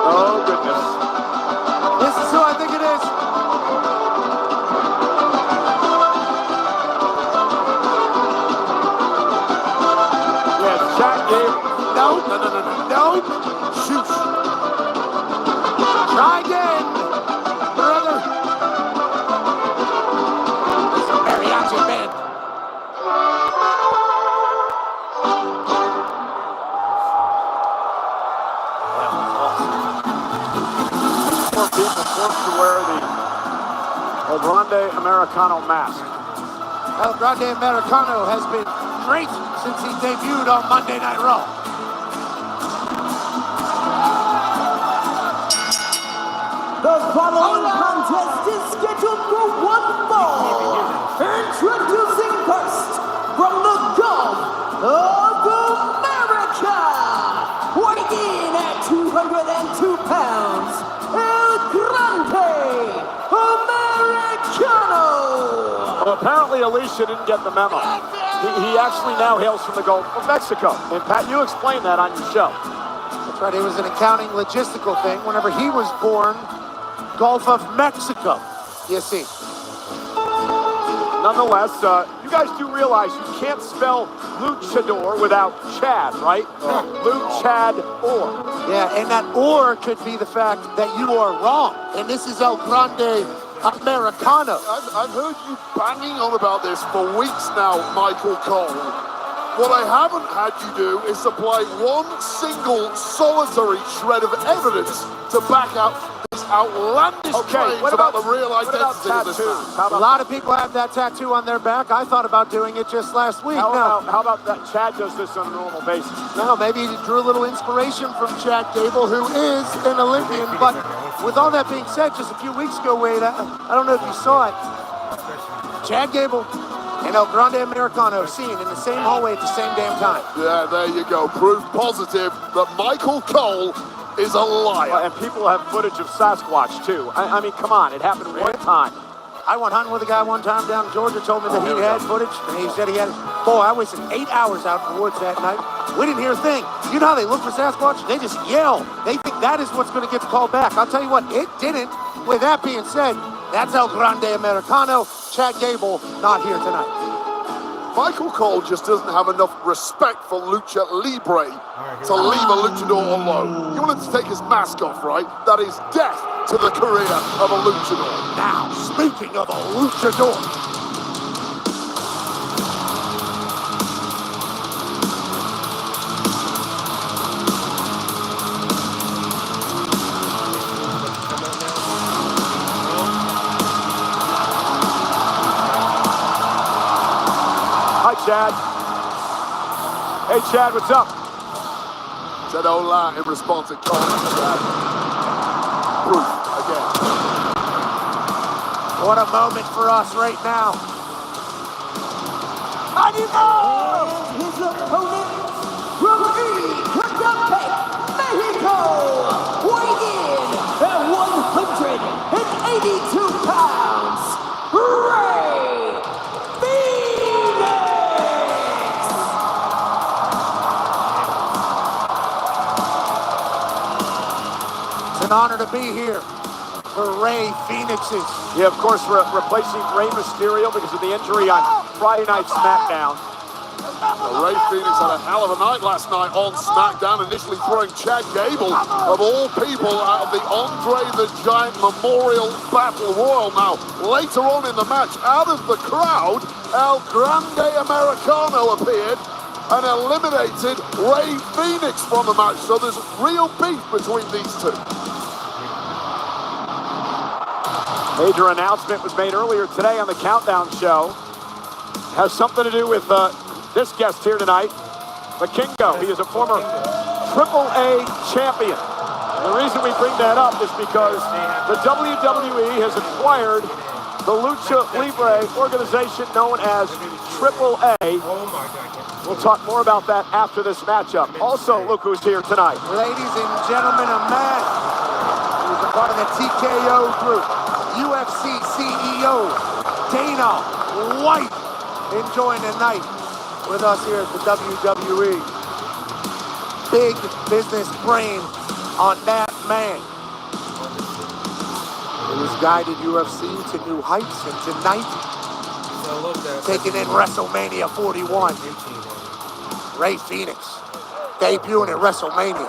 Oh, goodness. This is who I think it is. Yes, Chad Gable. Nope. Nope. Shoot. Try again, brother. It's a mariachi band. More people forced to wear the El Grande Americano mask. El Grande Americano has been great since he debuted on Monday Night Raw. The following contest is scheduled for one fall. Introducing first, from the Gulf of America, weighing in at 202 pounds, El Grande Americano. Well, apparently Alicia didn't get the memo. He actually now hails from the Gulf of Mexico. And Pat, you explained that on your show. That's right, it was an accounting logistical thing. Whenever he was born, Gulf of Mexico, you see. Nonetheless, you guys do realize you can't spell luchador without Chad, right? Luchador. Yeah, and that or could be the fact that you are wrong. And this is El Grande Americano. I've heard you banging on about this for weeks now, Michael Cole. What I haven't had you do is supply one single solitary shred of evidence to back up these outlandish claims about the real identity of this man. A lot of people have that tattoo on their back. I thought about doing it just last week. How about that Chad does this on a normal basis? No, maybe he drew a little inspiration from Chad Gable, who is an Olympian. But with all that being said, just a few weeks ago, Wade, I don't know if you saw it, Chad Gable and El Grande Americano seen in the same hallway at the same damn time. Yeah, there you go. Proof positive that Michael Cole is a liar. And people have footage of Sasquatch, too. I mean, come on, it happened one time. I went hunting with a guy one time down in Georgia, told me that he had footage, and he said he had it. Boy, I wasted 8 hours out in the woods that night. We didn't hear a thing. You know how they look for Sasquatch? They just yell. They think that is what's going to get the call back. I'll tell you what, it didn't. With that being said, that's El Grande Americano. Chad Gable, not here tonight. Michael Cole just doesn't have enough respect for Lucha Libre to leave a luchador alone. He wanted to take his mask off, right? That is death to the career of a luchador. Now, speaking of a luchador, Chad. Hey, Chad, what's up? Said hola in response to Cole. Proof again. What a moment for us right now. Animal! His opponent from Ecatepec, Mexico, weighing in at 182 pounds, Ray Phoenix! an honor to be here for Rey Fenix's. Yeah, of course, replacing Rey Mysterio because of the injury on Friday Night SmackDown. Well, Rey Fenix had a hell of a night last night on SmackDown, initially throwing Chad Gable, of all people, out of the Andre the Giant Memorial Battle Royal. Now, later on in the match, out of the crowd, El Grande Americano appeared and eliminated Rey Fenix from the match. So there's real beef between these two. Major announcement was made earlier today on the Countdown Show. Has something to do with this guest here tonight, Vikingo. He is a former AAA champion. The reason we bring that up is because the WWE has acquired the Lucha Libre organization known as AAA. We'll talk more about that after this matchup. Also, look who's here tonight. Ladies and gentlemen, a man who's a part of the TKO group, UFC CEO Dana White, enjoying the night with us here at the WWE. Big business brain on that man. He has guided UFC to new heights, and tonight, taking in WrestleMania 41. Rey Fenix, debuting at WrestleMania.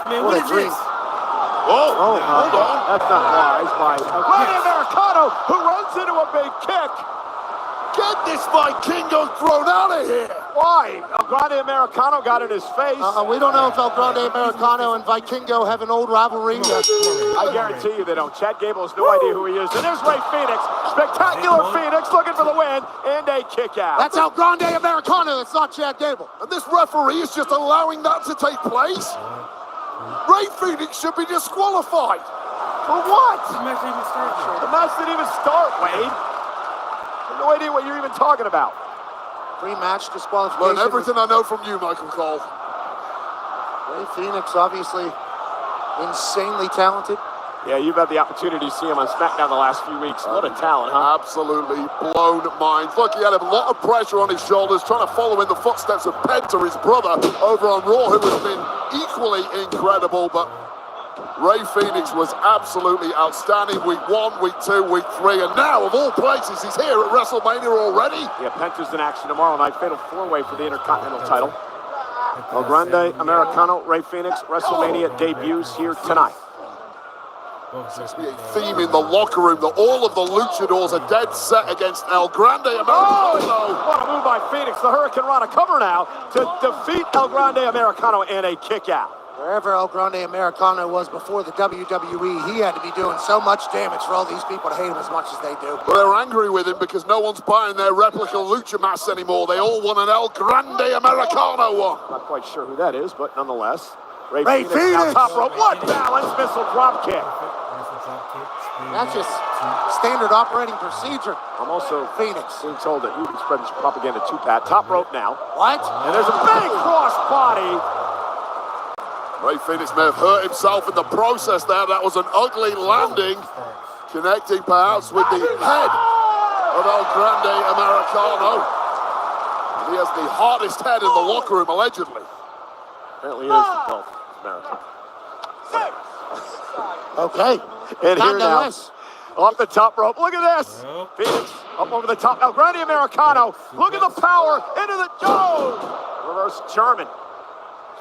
Man, what a dream. Whoa, hold on. That's not wise by Grande Americano, who runs into a big kick. Get this Vikingo thrown out of here! Why? El Grande Americano got in his face. We don't know if El Grande Americano and Vikingo have an old rivalry. I guarantee you they don't. Chad Gable has no idea who he is. And there's Rey Fenix. Spectacular Phoenix looking for the win and a kick out. That's El Grande Americano. It's not Chad Gable. And this referee is just allowing that to take place? Rey Fenix should be disqualified. For what? The match didn't even start, Wade. I have no idea what you're even talking about. Pre-match disqualification. Learn everything I know from you, Michael Cole. Rey Fenix, obviously insanely talented. Yeah, you've had the opportunity to see him on SmackDown the last few weeks. What a talent, huh? Absolutely blown minds. Look, he had a lot of pressure on his shoulders, trying to follow in the footsteps of Penta, his brother, over on Raw, who has been equally incredible. But Rey Fenix was absolutely outstanding. Week 1, week 2, week 3, and now, of all places, he's here at WrestleMania already. Yeah, Penta's in action tomorrow night. Fatal 4-way for the Intercontinental title. El Grande Americano, Rey Fenix, WrestleMania debuts here tonight. Seems to be a theme in the locker room that all of the luchadors are dead set against El Grande Americano. Oh, what a move by Phoenix. The Hurricane Rana cover now to defeat El Grande Americano and a kick out. Wherever El Grande Americano was before the WWE, he had to be doing so much damage for all these people to hate him as much as they do. Well, they're angry with him because no one's buying their replica lucha masks anymore. They all want an El Grande Americano one. Not quite sure who that is, but nonetheless. Rey Fenix now top rope, one balance, missile drop kick. That's just standard operating procedure. I'm also Phoenix being told that you can spread this propaganda too, Pat. Top rope now. What? And there's a big cross body. Rey Fenix may have hurt himself in the process there. That was an ugly landing, connecting perhaps with the head of El Grande Americano. And he has the hardest head in the locker room, allegedly. Apparently it is the belt America. Okay. And here now, off the top rope. Look at this. Phoenix up over the top. El Grande Americano. Look at the power into the reverse German.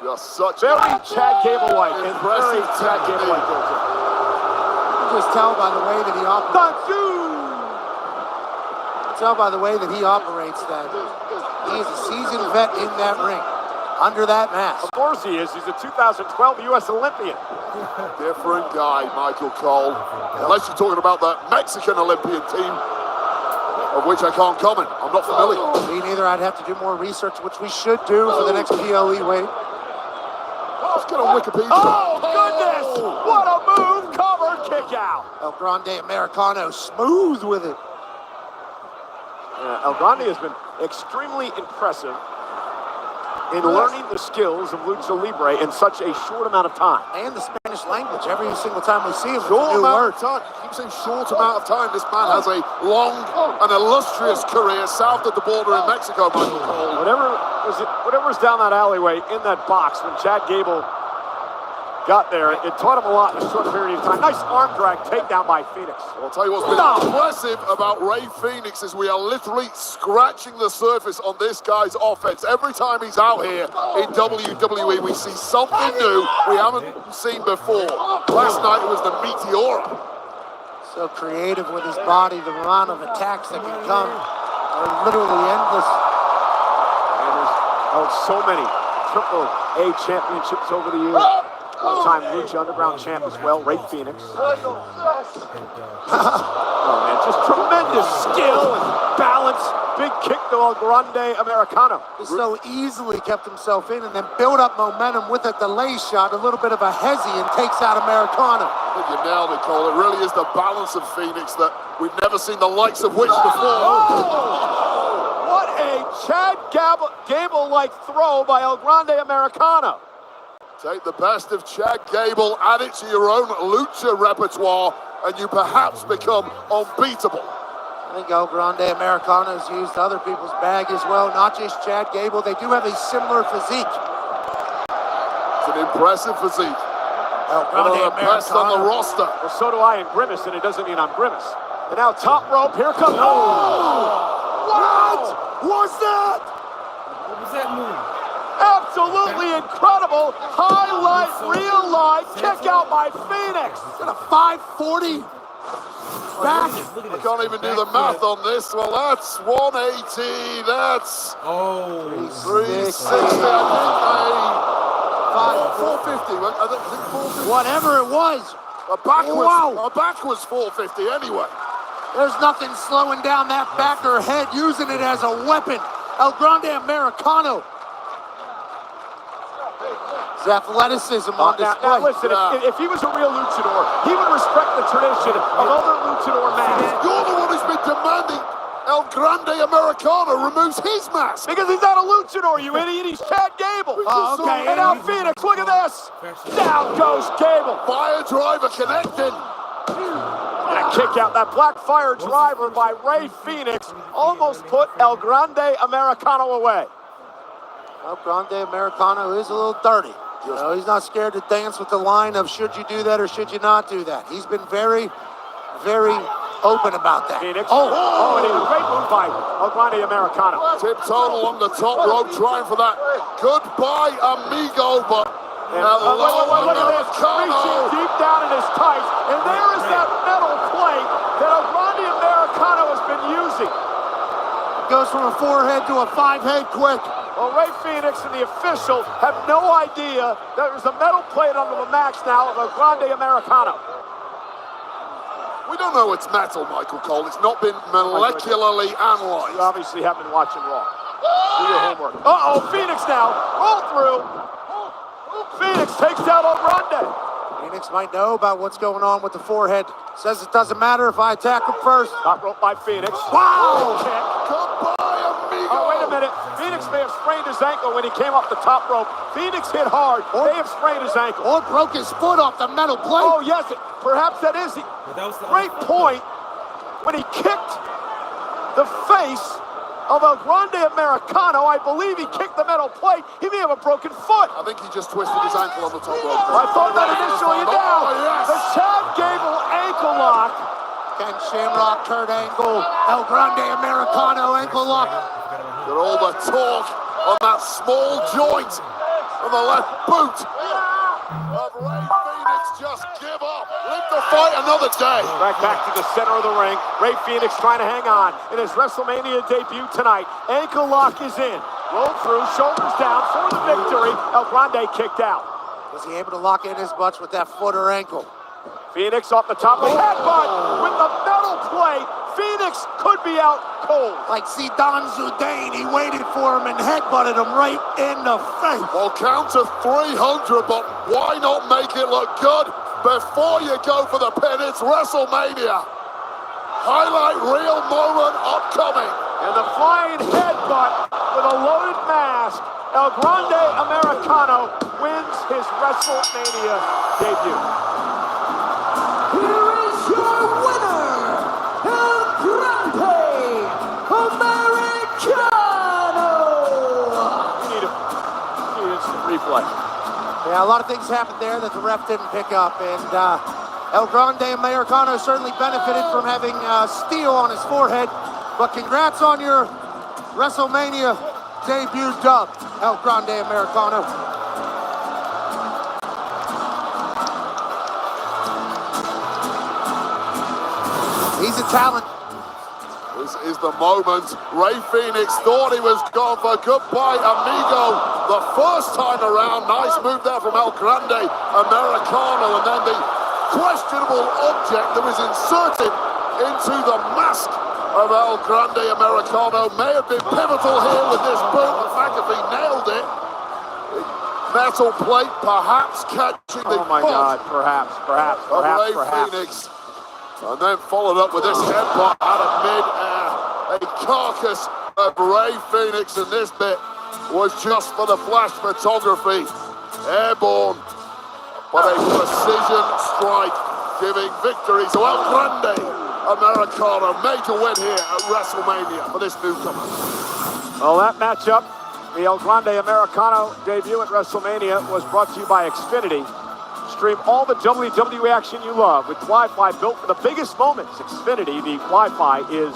Just such very Chad Gable-like. And very Chad Gable-like. You just tell by the way that he operates. Tell by the way that he operates that he is a seasoned vet in that ring. Under that mask. Of course he is. He's a 2012 U.S. Olympian. Different guy, Michael Cole. Unless you're talking about the Mexican Olympian team, of which I can't comment. I'm not familiar. Me neither. I'd have to do more research, which we should do for the next PLE wait. Let's get on Wikipedia. Oh, goodness! What a move! Cover, kick out. El Grande Americano smooth with it. Yeah, El Grande has been extremely impressive in learning the skills of Lucha Libre in such a short amount of time. And the Spanish language. Every single time we see him, short new amount word. of time. You keep saying short amount of time. This man has a long and illustrious career south of the border in Mexico, Michael Cole. Whatever's down that alleyway in that box when Chad Gable got there. It taught him a lot in a short period of time. Nice arm drag takedown by Phoenix. Well, I'll tell you what's been impressive about Ray Phoenix is we are literally scratching the surface on this guy's offense. Every time he's out here in WWE, we see something new we haven't seen before. Last night it was the Meteora. So creative with his body, the amount of attacks that can come are literally endless. And there's held so many AAA championships over the years. One-time Lucha Underground champ as well, Ray Phoenix. Oh man, just tremendous skill and balance. Big kick to El Grande Americano. He so easily kept himself in and then built up momentum with a delay shot, a little bit of a hezzy, and takes out Americano. I think you nailed it, Cole. It really is the balance of Phoenix that we've never seen the likes of which before. What a Chad Gable-like throw by El Grande Americano. Take the best of Chad Gable, add it to your own lucha repertoire, and you perhaps become unbeatable. I think El Grande Americano has used other people's bag as well, not just Chad Gable. They do have a similar physique. It's an impressive physique. One of the best on the roster. Well, so do I in Grimace, and it doesn't mean I'm Grimace. And now top rope, here comes... What was that? What was that move? Absolutely incredible highlight, real life kick out by Phoenix. Is it a 540 back? I can't even do the math on this. Well, that's 180. That's 360. I think 450. I think 450. Whatever it was. A back was 450 anyway. There's nothing slowing down that back or head, using it as a weapon. El Grande Americano. His athleticism on display. Now listen, if he was a real luchador, he would respect the tradition of other luchador masks. You're the one who's been demanding El Grande Americano removes his mask. Because he's not a luchador, you idiot. He's Chad Gable. Oh, okay. And now Phoenix, look at this. Down goes Gable. Fire driver connected. And a kick out. That black fire driver by Ray Phoenix almost put El Grande Americano away. El Grande Americano is a little dirty. You know, he's not scared to dance with the line of should you do that or should you not do that. He's been very, very open about that. Phoenix. Oh, and a great move by El Grande Americano. Tiptoed along the top rope, trying for that goodbye, amigo, but look at this. Reaching deep down in his tights, and there is that metal plate that El Grande Americano has been using. Goes from a 4-head to a 5-head quick. Well, Ray Phoenix and the official have no idea that there's a metal plate under the max now of El Grande Americano. We don't know it's metal, Michael Cole. It's not been molecularly analyzed. You obviously have been watching Raw. Do your homework. Uh-oh, Phoenix now. Roll through. Phoenix takes out El Grande. Phoenix might know about what's going on with the forehead. Says it doesn't matter if I attack him first. Top rope by Phoenix. Wow! Goodbye, amigo. Oh, wait a minute. Phoenix may have sprained his ankle when he came off the top rope. Phoenix hit hard. May have sprained his ankle. Or broke his foot off the metal plate. Oh, yes. Perhaps that is the great point. When he kicked the face of El Grande Americano, I believe he kicked the metal plate. He may have a broken foot. I think he just twisted his ankle on the top rope. I thought that initially. Now, yes. the Chad Gable ankle lock. Ken Shamrock, Kurt Angle, El Grande Americano ankle lock. Got all the torque on that small joint on the left boot of Ray Phoenix. Just give up. Live to fight another day. Right back to the center of the ring. Ray Phoenix trying to hang on in his WrestleMania debut tonight. Ankle lock is in. Roll through, shoulders down for the victory. El Grande kicked out. Was he able to lock in his butts with that foot or ankle? Phoenix off the top of the headbutt with the metal plate. Phoenix could be out cold. Like Zidane Zidane, he waited for him and headbutted him right in the face. Well, count to 300, but why not make it look good before you go for the pin? It's WrestleMania. Highlight reel moment upcoming. And the flying headbutt with a loaded mask. El Grande Americano wins his WrestleMania debut. Here is your winner, El Grande Americano. You need instant replay. Yeah, a lot of things happened there that the ref didn't pick up, and El Grande Americano certainly benefited from having steel on his forehead. But congrats on your WrestleMania debut dub, El Grande Americano. He's a talent. This is the moment. Ray Phoenix thought he was gone for goodbye, amigo. The first time around, nice move there from El Grande Americano, and then the questionable object that was inserted into the mask of El Grande Americano may have been pivotal here with this boot. In fact, if he nailed it, the metal plate perhaps catching the perhaps. Ray Phoenix. And then followed up with this headbutt out of mid-air. A carcass of Ray Phoenix, and this bit was just for the flash photography. Airborne, but a precision strike, giving victory to El Grande Americano. Major win here at WrestleMania for this newcomer. Well, that matchup, the El Grande Americano debut at WrestleMania, was brought to you by Xfinity. Stream all the WWE action you love with Wi-Fi built for the biggest moments. Xfinity, the Wi-Fi is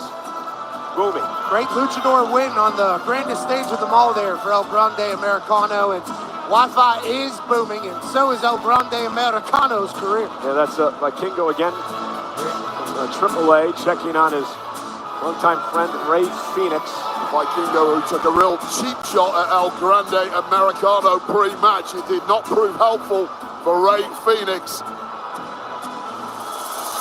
booming. Great luchador win on the grandest stage of them all there for El Grande Americano, and Wi-Fi is booming, and so is El Grande Americano's career. Yeah, that's Kingo again. Triple A checking on his longtime friend Ray Phoenix. Vikingo, who took a real cheap shot at El Grande Americano pre-match. It did not prove helpful for Ray Phoenix.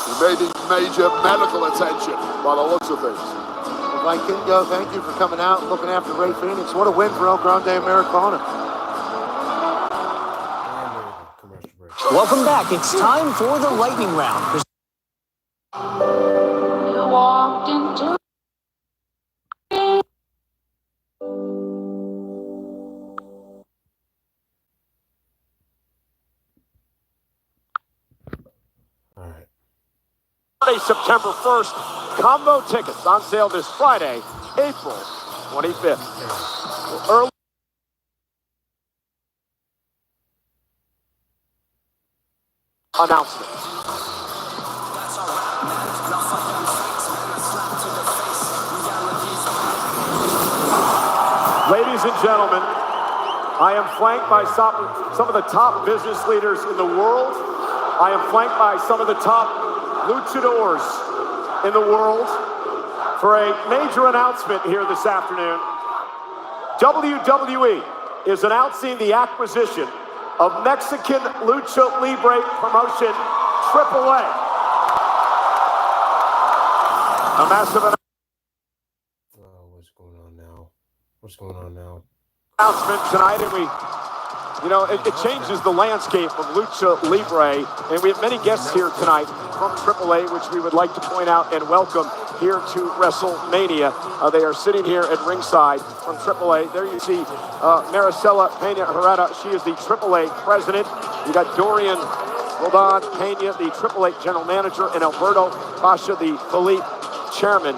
He may need major medical attention by the looks of things. Well, Vikingo, thank you for coming out and looking after Ray Phoenix. What a win for El Grande Americano. Welcome back. It's time for the lightning round. You walked into September 1st. Combo tickets on sale this Friday, April 25th. Early announcement. Ladies and gentlemen, I am flanked by some of the top business leaders in the world. I am flanked by some of the top luchadors in the world for a major announcement here this afternoon. WWE is announcing the acquisition of Mexican Lucha Libre promotion AAA. A massive What's going on now? Announcement tonight, and it changes the landscape of Lucha Libre, and we have many guests here tonight from AAA, which we would like to point out and welcome here to WrestleMania. They are sitting here at ringside from AAA. There you see Maricela Pena Herrera. She is the AAA president. You got Dorian Roldan Pena, the AAA general manager, and Alberto Pasha, the Philippe chairman.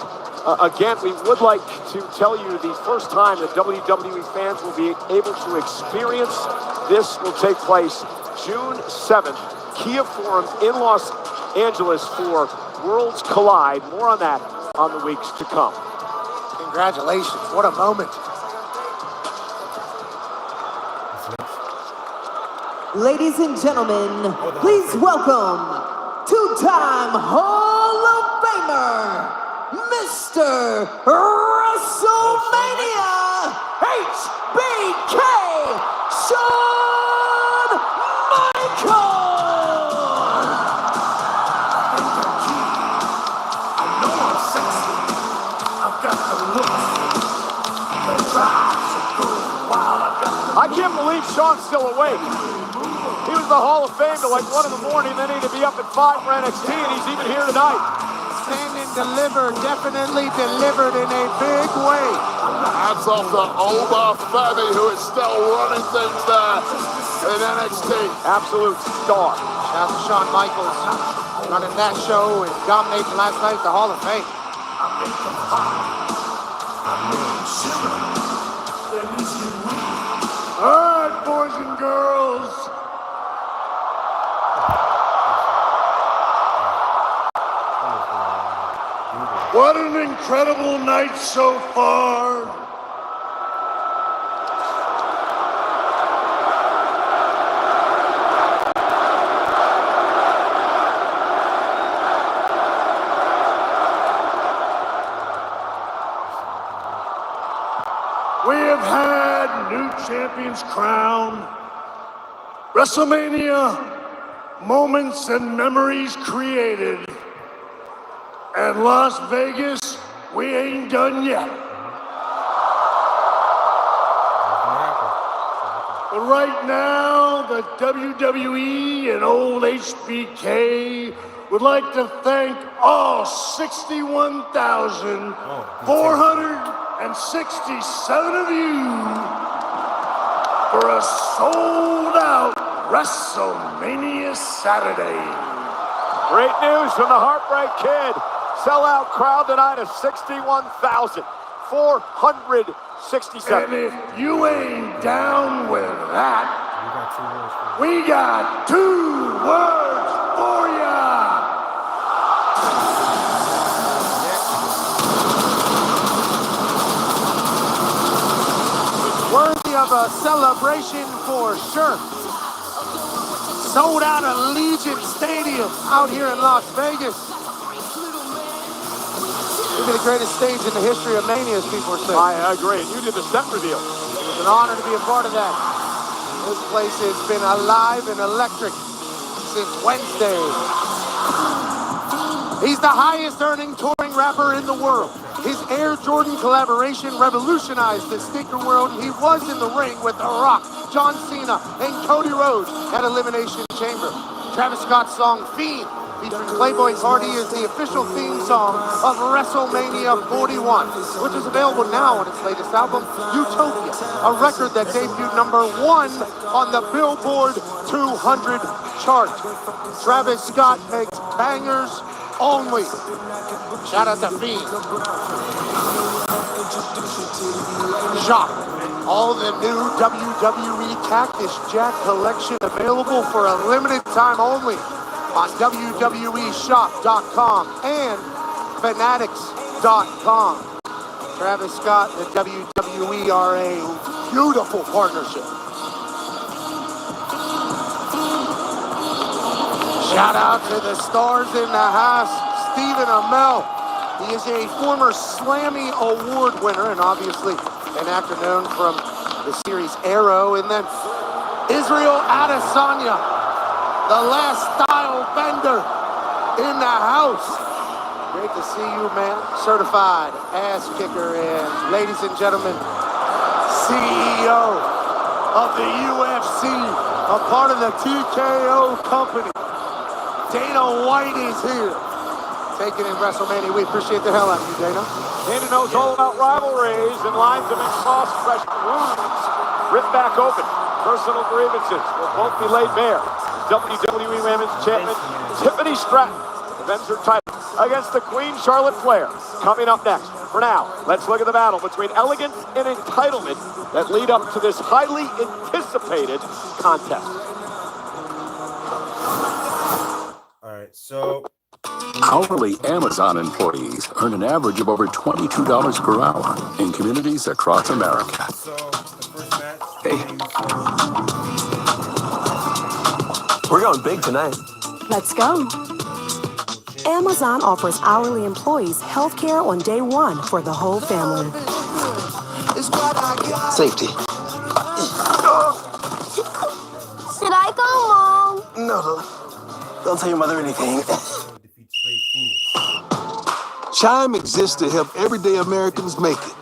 Again, we would like to tell you the first time that WWE fans will be able to experience this will take place June 7th, Kia Forum in Los Angeles for Worlds Collide. More on that on the weeks to come. Congratulations. What a moment. Ladies and gentlemen, please welcome two-time Hall of Famer, Mr. WrestleMania HBK Shawn Michaels! I know I'm sexy. I've got the looks. The drive so good. Wow, I've got the I can't believe Shawn's still awake. He was the Hall of Fame till like 1 in the morning, then he had to be up at 5 for NXT, and he's even here tonight. Standing delivered, definitely delivered in a big way. Hats off to Oba Femi, who is still running things there in NXT. Absolute star. Shout out to Shawn Michaels running that show and dominating last night at the Hall of Fame. All right, boys and girls. What an incredible night so far. We have had new champions crowned, WrestleMania moments and memories created. And Las Vegas, we ain't done yet. But right now, the WWE and old HBK would like to thank all 61,467 of you for a sold-out WrestleMania Saturday. Great news from the Heartbreak Kid. Sellout crowd tonight of 61,467. And if you ain't down with that, we got 2 words for ya. Worthy of a celebration for sure. Sold out Allegiant Stadium out here in Las Vegas. Maybe the greatest stage in the history of Mania, as people are saying. I agree. You did the set reveal. It was an honor to be a part of that. This place has been alive and electric since Wednesday. He's the highest earning touring rapper in the world. His Air Jordan collaboration revolutionized the sneaker world. He was in the ring with The Rock, John Cena, and Cody Rhodes at Elimination Chamber. Travis Scott's song Fiend, featuring Playboy Cardi, is the official theme song of WrestleMania 41, which is available now on its latest album, Utopia, a record that debuted #1 on the Billboard 200 chart. Travis Scott makes bangers only. Shout out to Fiend. Shop all the new WWE Cactus Jack collection available for a limited time only on WWEshop.com and Fanatics.com. Travis Scott and WWE are a beautiful partnership. Shout out to the stars in the house, Stephen Amell. He is a former Slammy Award winner and obviously an actor known from the series Arrow. And then Israel Adesanya, the last style bender in the house. Great to see you, man. Certified ass kicker. And ladies and gentlemen, CEO of the UFC, a part of the TKO company. Dana White is here, taking in WrestleMania. We appreciate the hell out of you, Dana. Dana knows all about rivalries and lines of exhaust fresh wounds ripped back open. Personal grievances will both be laid bare. WWE Women's Champion Tiffany Stratton defends her title against the Queen Charlotte Flair. Coming up next. For now, let's look at the battle between elegance and entitlement that lead up to this highly anticipated contest. So hourly Amazon employees earn an average of over $22 per hour in communities across America. Hey. We're going big tonight. Let's go. Amazon offers hourly employees health care on day 1 for the whole family. Safety. Should I go, Mom? No, don't tell your mother anything. Chime exists to help everyday Americans make it.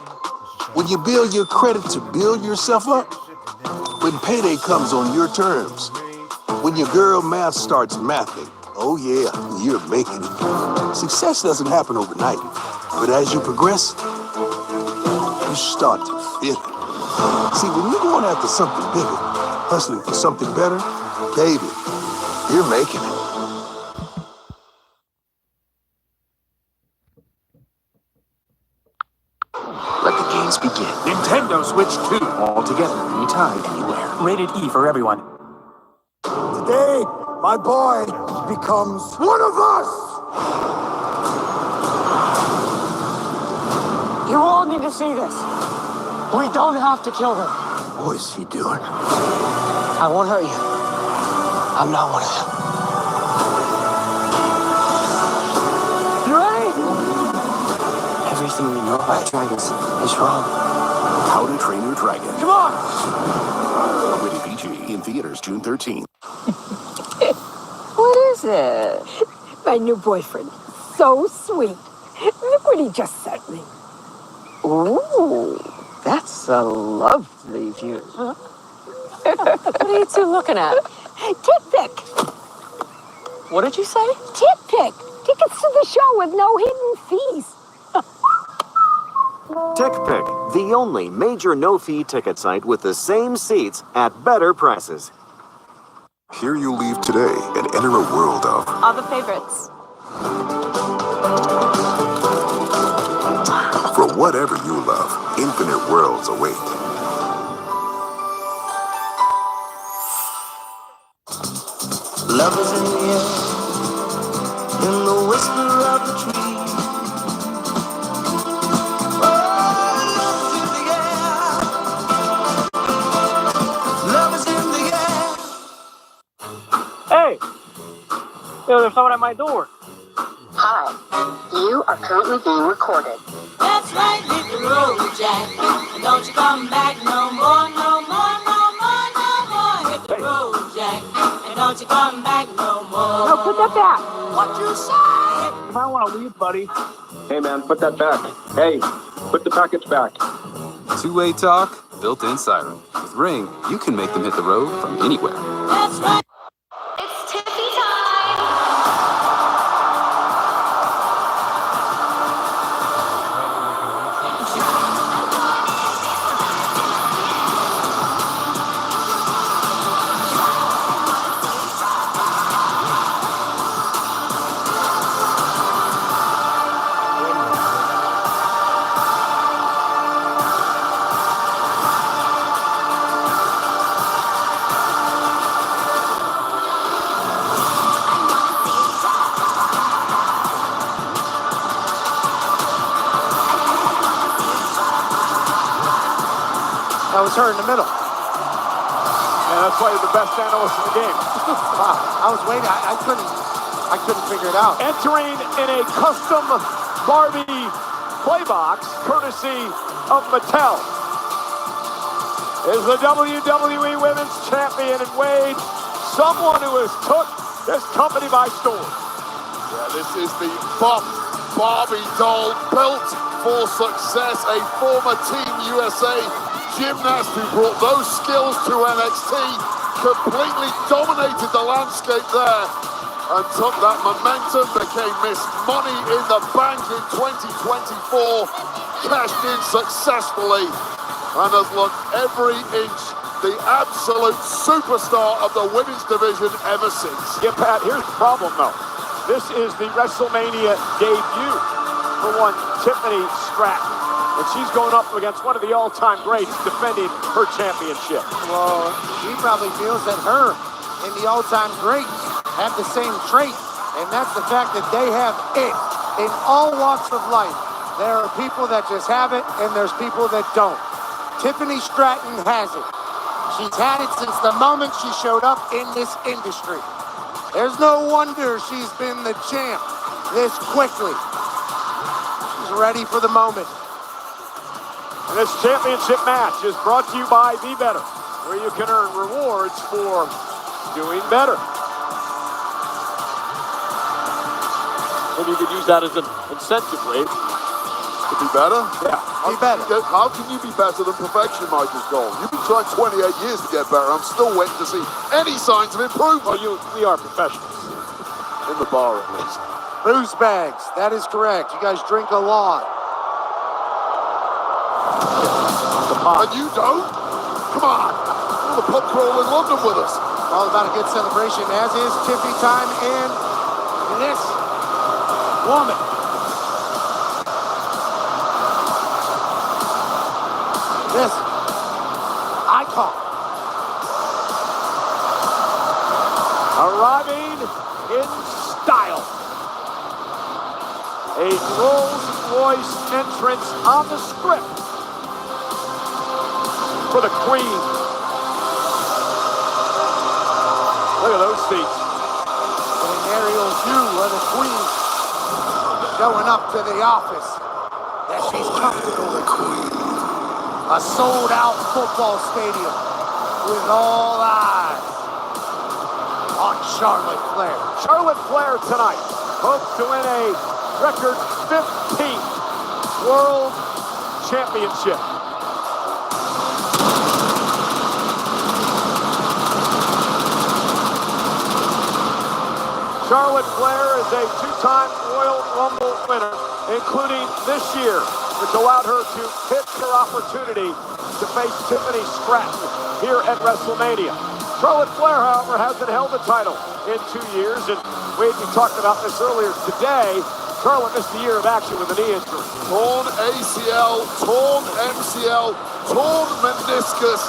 When you build your credit to build yourself up, when payday comes on your terms, when your girl math starts mathing, oh yeah, you're making it. Success doesn't happen overnight, but as you progress, you start to feel it. See, when you're going after something bigger, hustling for something better, baby, you're making it. Let the games begin. Nintendo Switch 2. All together, anytime, anywhere. Rated E for everyone. Today, my boy becomes one of us. You all need to see this. We don't have to kill her. What is he doing? I won't hurt you. I'm not one of them. You ready? Everything we know about dragons is wrong. How to Train Your Dragon. Come on! Rated PG in theaters June 13th. What is it? My new boyfriend. So sweet. Look what he just sent me. Ooh, that's a lovely view. Huh? What are you two looking at? Tip pick. What did you say? Tip pick. Tickets to the show with no hidden fees. TickPick, the only major no-fee ticket site with the same seats at better prices. Here you leave today and enter a world of All the favorites. For whatever you love, infinite worlds await. Love is in the air, in the whisper of the tree. Love is in the air. Hey! Yo, there's someone at my door. Hi, you are currently being recorded. That's right, hit the road, Jack. And don't you come back no more, no more, no more, no more. Hit the road, Jack. And don't you come back no more. No, put that back. What you say? If I want to leave, buddy. Hey man, put that back. Hey, put the package back. Two-way talk, built-in siren. With Ring, you can make them hit the road from anywhere. That's right. It's Tiffy time! That was her in the middle. And that's why you're the best analyst in the game. Wow, I was waiting. I couldn't figure it out. Entering in a custom Barbie playbox, courtesy of Mattel, is the WWE Women's Champion and Wade, someone who has took this company by storm. Yeah, this is the Barbie doll built for success, a former Team USA gymnast who brought those skills to NXT, completely dominated the landscape there, and took that momentum, became Miss Money in the Bank in 2024, cashed in successfully, and has looked every inch the absolute superstar of the women's division ever since. Yeah, Pat, here's the problem, though. This is the WrestleMania debut for one Tiffany Stratton. And she's going up against one of the all-time greats defending her championship. Well, he probably feels that her and the all-time greats have the same trait, and that's the fact that they have it in all walks of life. There are people that just have it, and there's people that don't. Tiffany Stratton has it. She's had it since the moment she showed up in this industry. There's no wonder she's been the champ this quickly. She's ready for the moment. And this championship match is brought to you by Be Better, where you can earn rewards for doing better. Maybe you could use that as an incentive, Wade. To be better? Yeah, be better. How can you be better than perfection, Michael Cole? You've been trying 28 years to get better. I'm still waiting to see any signs of improvement. Well, we are professionals. In the bar, at least. Booze bags, that is correct. You guys drink a lot. And you don't? Come on. You're the pub crawl in London with us. All about a good celebration, as is Tiffy time and this woman. This icon. Arriving in style. A Rolls-Royce entrance on the script for the Queen. Look at those seats. An aerial view of the Queen showing up to the office that she's comfortable with. A sold-out football stadium with all eyes on Charlotte Flair. Charlotte Flair tonight hopes to win a record 15th World Championship. Charlotte Flair is a two-time Royal Rumble winner, including this year, which allowed her to pitch her opportunity to face Tiffany Stratton here at WrestleMania. Charlotte Flair, however, hasn't held the title in 2 years, and we talked about this earlier today. Charlotte missed a year of action with a knee injury. Torn ACL, torn MCL, torn meniscus.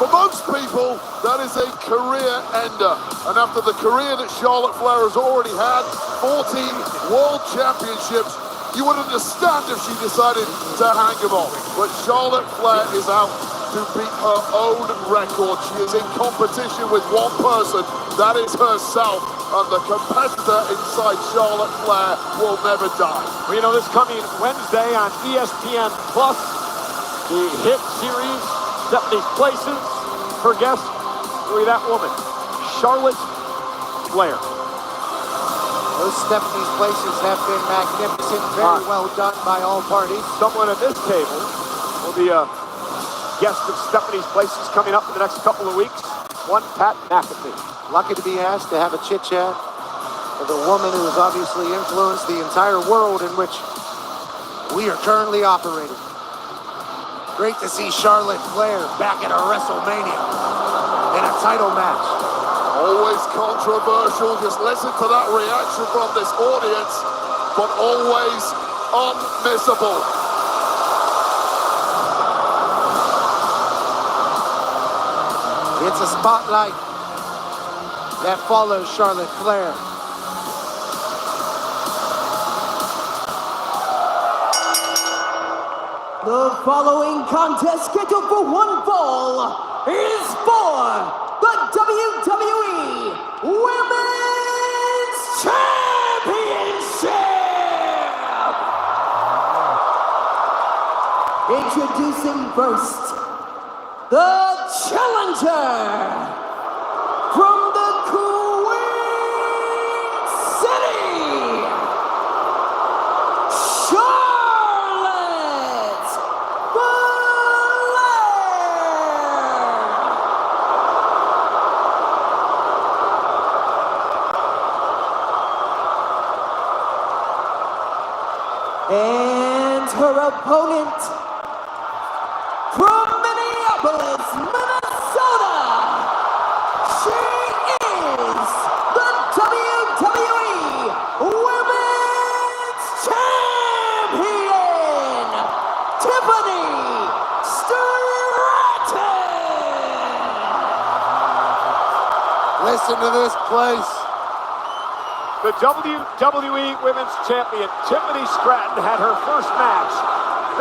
For most people, that is a career ender. And after the career that Charlotte Flair has already had, 14 world championships, you would understand if she decided to hang them on. But Charlotte Flair is out to beat her own record. She is in competition with one person, that is herself. And the competitor inside Charlotte Flair will never die. Well, you know, this coming Wednesday on ESPN Plus, the hit series, Stephanie's Places, her guest will be that woman, Charlotte Flair. Those Stephanie's Places have been magnificent, very well done by all parties. Someone at this table will be a guest of Stephanie's Places coming up in the next couple of weeks, one Pat McAfee. Lucky to be asked to have a chit-chat with a woman who has obviously influenced the entire world in which we are currently operating. Great to see Charlotte Flair back at a WrestleMania in a title match. Always controversial. Just listen to that reaction from this audience, but always unmissable. It's a spotlight that follows Charlotte Flair. The following contest scheduled for one fall is for the WWE Women's Championship! Introducing first, the challenger from the Queen City, Charlotte Flair! And her opponent from Minneapolis, Minnesota, she is the WWE Women's Champion, Tiffany Stratton. Listen to this place. The WWE Women's Champion, Tiffany Stratton, had her first match,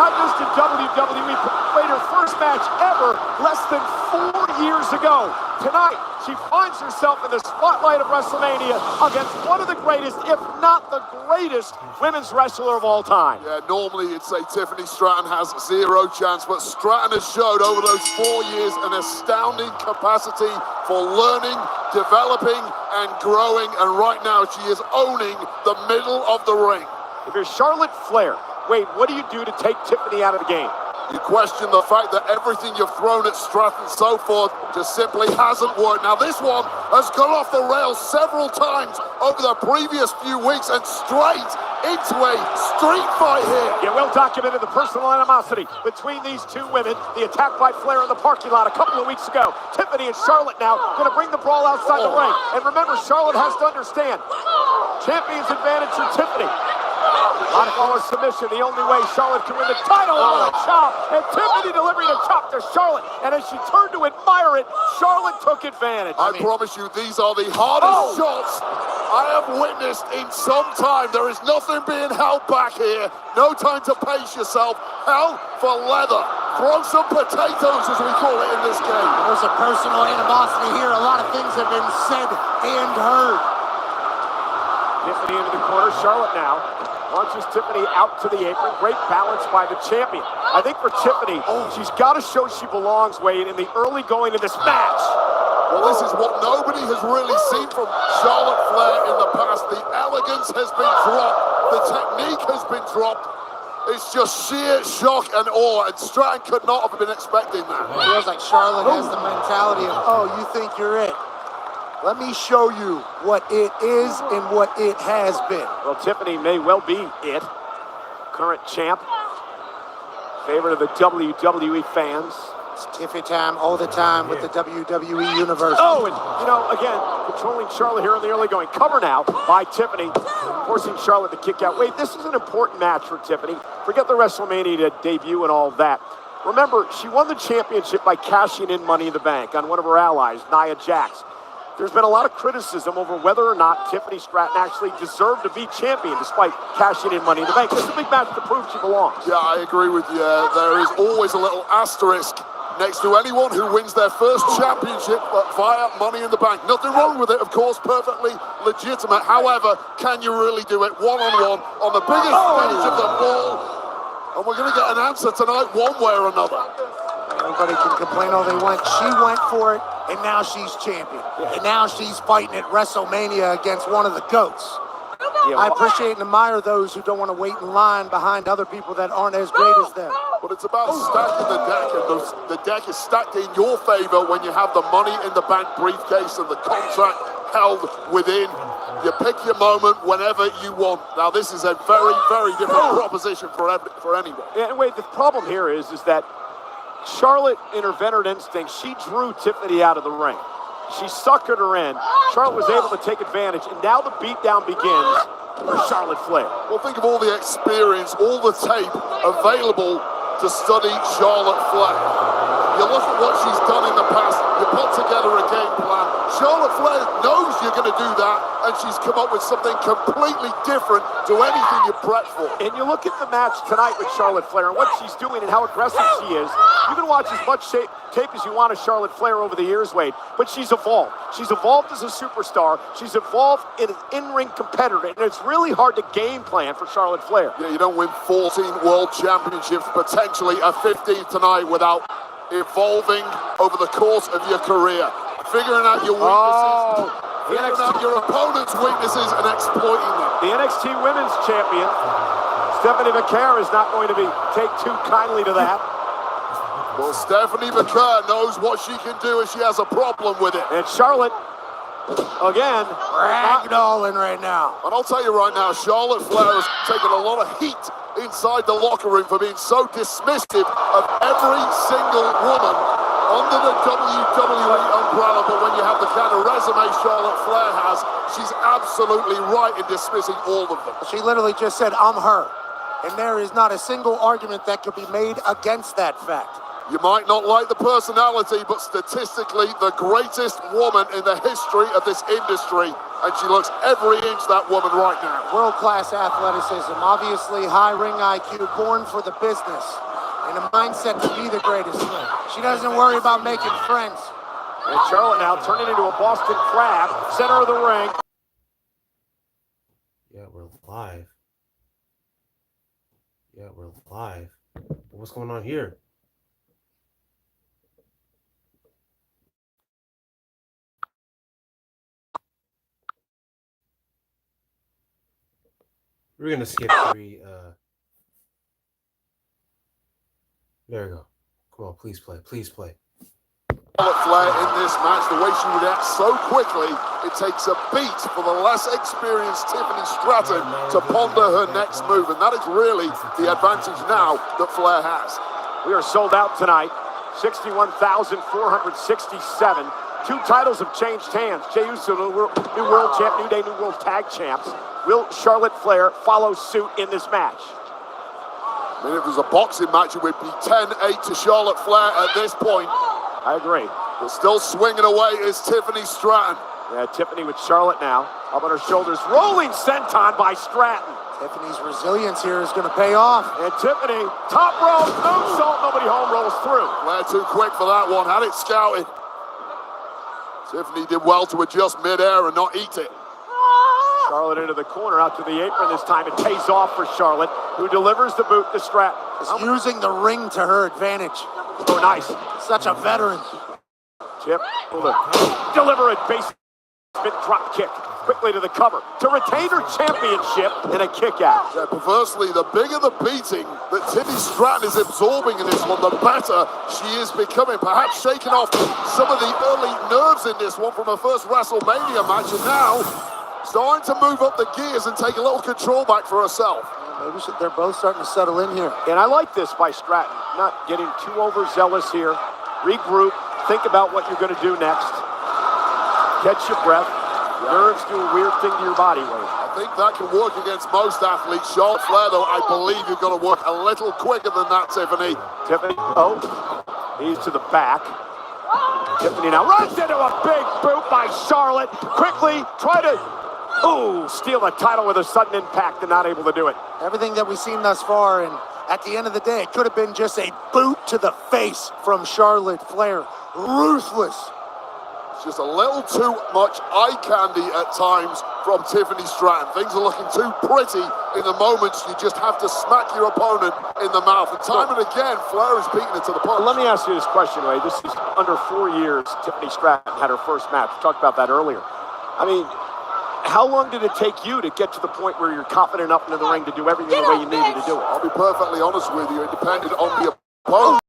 not just in WWE, but played her first match ever less than 4 years ago. Tonight, she finds herself in the spotlight of WrestleMania against one of the greatest, if not the greatest, women's wrestler of all time. Yeah, normally you'd say Tiffany Stratton has zero chance, but Stratton has showed over those 4 years an astounding capacity for learning, developing, and growing, and right now she is owning the middle of the ring. If you're Charlotte Flair, Wade, what do you do to take Tiffany out of the game? You question the fact that everything you've thrown at Stratton so far just simply hasn't worked. Now this one has gone off the rails several times over the previous few weeks and straight into a street fight here. Yeah, well documented the personal animosity between these two women. The attack by Flair in the parking lot a couple of weeks ago. Tiffany and Charlotte now going to bring the brawl outside the ring. And remember, Charlotte has to understand, champion's advantage for Tiffany. On a submission, the only way Charlotte can win the title. What a chop! And Tiffany delivering a chop to Charlotte. And as she turned to admire it, Charlotte took advantage. I promise you, these are the hardest shots I have witnessed in some time. There is nothing being held back here. No time to pace yourself. Hell for leather. Throw some potatoes, as we call it in this game. There's a personal animosity here. A lot of things have been said and heard. Tiffany into the corner. Charlotte now launches Tiffany out to the apron. Great balance by the champion. I think for Tiffany, she's got to show she belongs, Wade, in the early going of this match. Well, this is what nobody has really seen from Charlotte Flair in the past. The elegance has been dropped. The technique has been dropped. It's just sheer shock and awe, and Stratton could not have been expecting that. It feels like Charlotte has the mentality of, oh, you think you're it. Let me show you what it is and what it has been. Well, Tiffany may well be it. Current champ. Favorite of the WWE fans. It's Tiffy time all the time with the WWE Universe. Oh, and, you know, again, controlling Charlotte here in the early going. Cover now by Tiffany, forcing Charlotte to kick out. Wait, this is an important match for Tiffany. Forget the WrestleMania debut and all that. Remember, she won the championship by cashing in Money in the Bank on one of her allies, Nia Jax. There's been a lot of criticism over whether or not Tiffany Stratton actually deserved to be champion despite cashing in Money in the Bank. This is a big match to prove she belongs. Yeah, I agree with you. There is always a little asterisk next to anyone who wins their first championship via Money in the Bank. Nothing wrong with it, of course, perfectly legitimate. However, can you really do it one-on-one on the biggest stage of them all? And we're going to get an answer tonight one way or another. Anybody can complain all they want. She went for it, and now she's champion. And now she's fighting at WrestleMania against one of the GOATs. I appreciate and admire those who don't want to wait in line behind other people that aren't as great as them. But it's about stacking the deck, and the deck is stacked in your favor when you have the Money in the Bank briefcase and the contract held within. You pick your moment whenever you want. Now, this is a very, very different proposition for anyone. And wait, the problem here is that Charlotte, in her veteran instinct, she drew Tiffany out of the ring. She suckered her in. Charlotte was able to take advantage, and now the beatdown begins for Charlotte Flair. Well, think of all the experience, all the tape available to study Charlotte Flair. You look at what she's done in the past, you put together a game plan. Charlotte Flair knows you're going to do that, and she's come up with something completely different to anything you prep for. And you look at the match tonight with Charlotte Flair and what she's doing and how aggressive she is. You can watch as much tape as you want of Charlotte Flair over the years, Wade, but she's evolved. She's evolved as a superstar. She's evolved in an in-ring competitor, and it's really hard to game plan for Charlotte Flair. Yeah, you don't win 14 world championships, potentially a 15th tonight, without evolving over the course of your career. Figuring out your weaknesses, figuring out your opponent's weaknesses and exploiting them. The NXT Women's Champion, Stephanie McCare, is not going to take too kindly to that. Well, Stephanie McCare knows what she can do if she has a problem with it. And Charlotte, again, ragdolling right now. And I'll tell you right now, Charlotte Flair has taken a lot of heat inside the locker room for being so dismissive of every single woman under the WWE umbrella. But when you have the kind of resume Charlotte Flair has, she's absolutely right in dismissing all of them. She literally just said, I'm her. And there is not a single argument that could be made against that fact. You might not like the personality, but statistically the greatest woman in the history of this industry, and she looks every inch that woman right now. World-class athleticism, obviously high ring IQ, born for the business, and a mindset to be the greatest. She doesn't worry about making friends. And Charlotte now turning into a Boston Crab, center of the ring. Yeah, we're live. Yeah, we're live. What's going on here? We're gonna skip 3. There we go. Come on, please play. Please play. Charlotte Flair in this match, the way she reacts so quickly, it takes a beat for the less experienced Tiffany Stratton to ponder her next move, and that is really the advantage now that Flair has. We are sold out tonight. 61,467. 2 titles have changed hands. Jey Uso, new world champ, New Day, new world tag champs. Will Charlotte Flair follow suit in this match? I mean, if it was a boxing match, it would be 10-8 to Charlotte Flair at this point. I agree. But still swinging away is Tiffany Stratton. Yeah, Tiffany with Charlotte now. Up on her shoulders. Rolling senton by Stratton. Tiffany's resilience here is going to pay off. And Tiffany, top rope, no salt, nobody home, rolls through. Flair too quick for that one. Had it scouted. Tiffany did well to adjust midair and not eat it. Charlotte into the corner, out to the apron this time. It pays off for Charlotte, who delivers the boot to Stratton. Is using the ring to her advantage. Oh, nice. Such a veteran. Tip, deliver it, base spin drop kick. Quickly to the cover to retain her championship and a kick out. Yeah, perversely, the bigger the beating that Tiffany Stratton is absorbing in this one, the better she is becoming. Perhaps shaking off some of the early nerves in this one from her first WrestleMania match, and now starting to move up the gears and take a little control back for herself. Yeah, maybe they're both starting to settle in here. And I like this by Stratton, not getting too overzealous here. Regroup, think about what you're going to do next. Catch your breath. Nerves do a weird thing to your body, Wayne. I think that can work against most athletes. Charlotte Flair, though, I believe you're going to work a little quicker than that, Tiffany. Tiffany, he's to the back. Tiffany now runs into a big boot by Charlotte. Quickly try to, steal the title with a sudden impact and not able to do it. Everything that we've seen thus far, and at the end of the day, it could have been just a boot to the face from Charlotte Flair. Ruthless. Just a little too much eye candy at times from Tiffany Stratton. Things are looking too pretty in the moments you just have to smack your opponent in the mouth. And time and again, Flair is beating it to the punch. Let me ask you this question, Ray. This is under 4 years Tiffany Stratton had her first match. We talked about that earlier. I mean, how long did it take you to get to the point where you're confident up into the ring to do everything the way you needed to do it? I'll be perfectly honest with you. It depended on the opponent.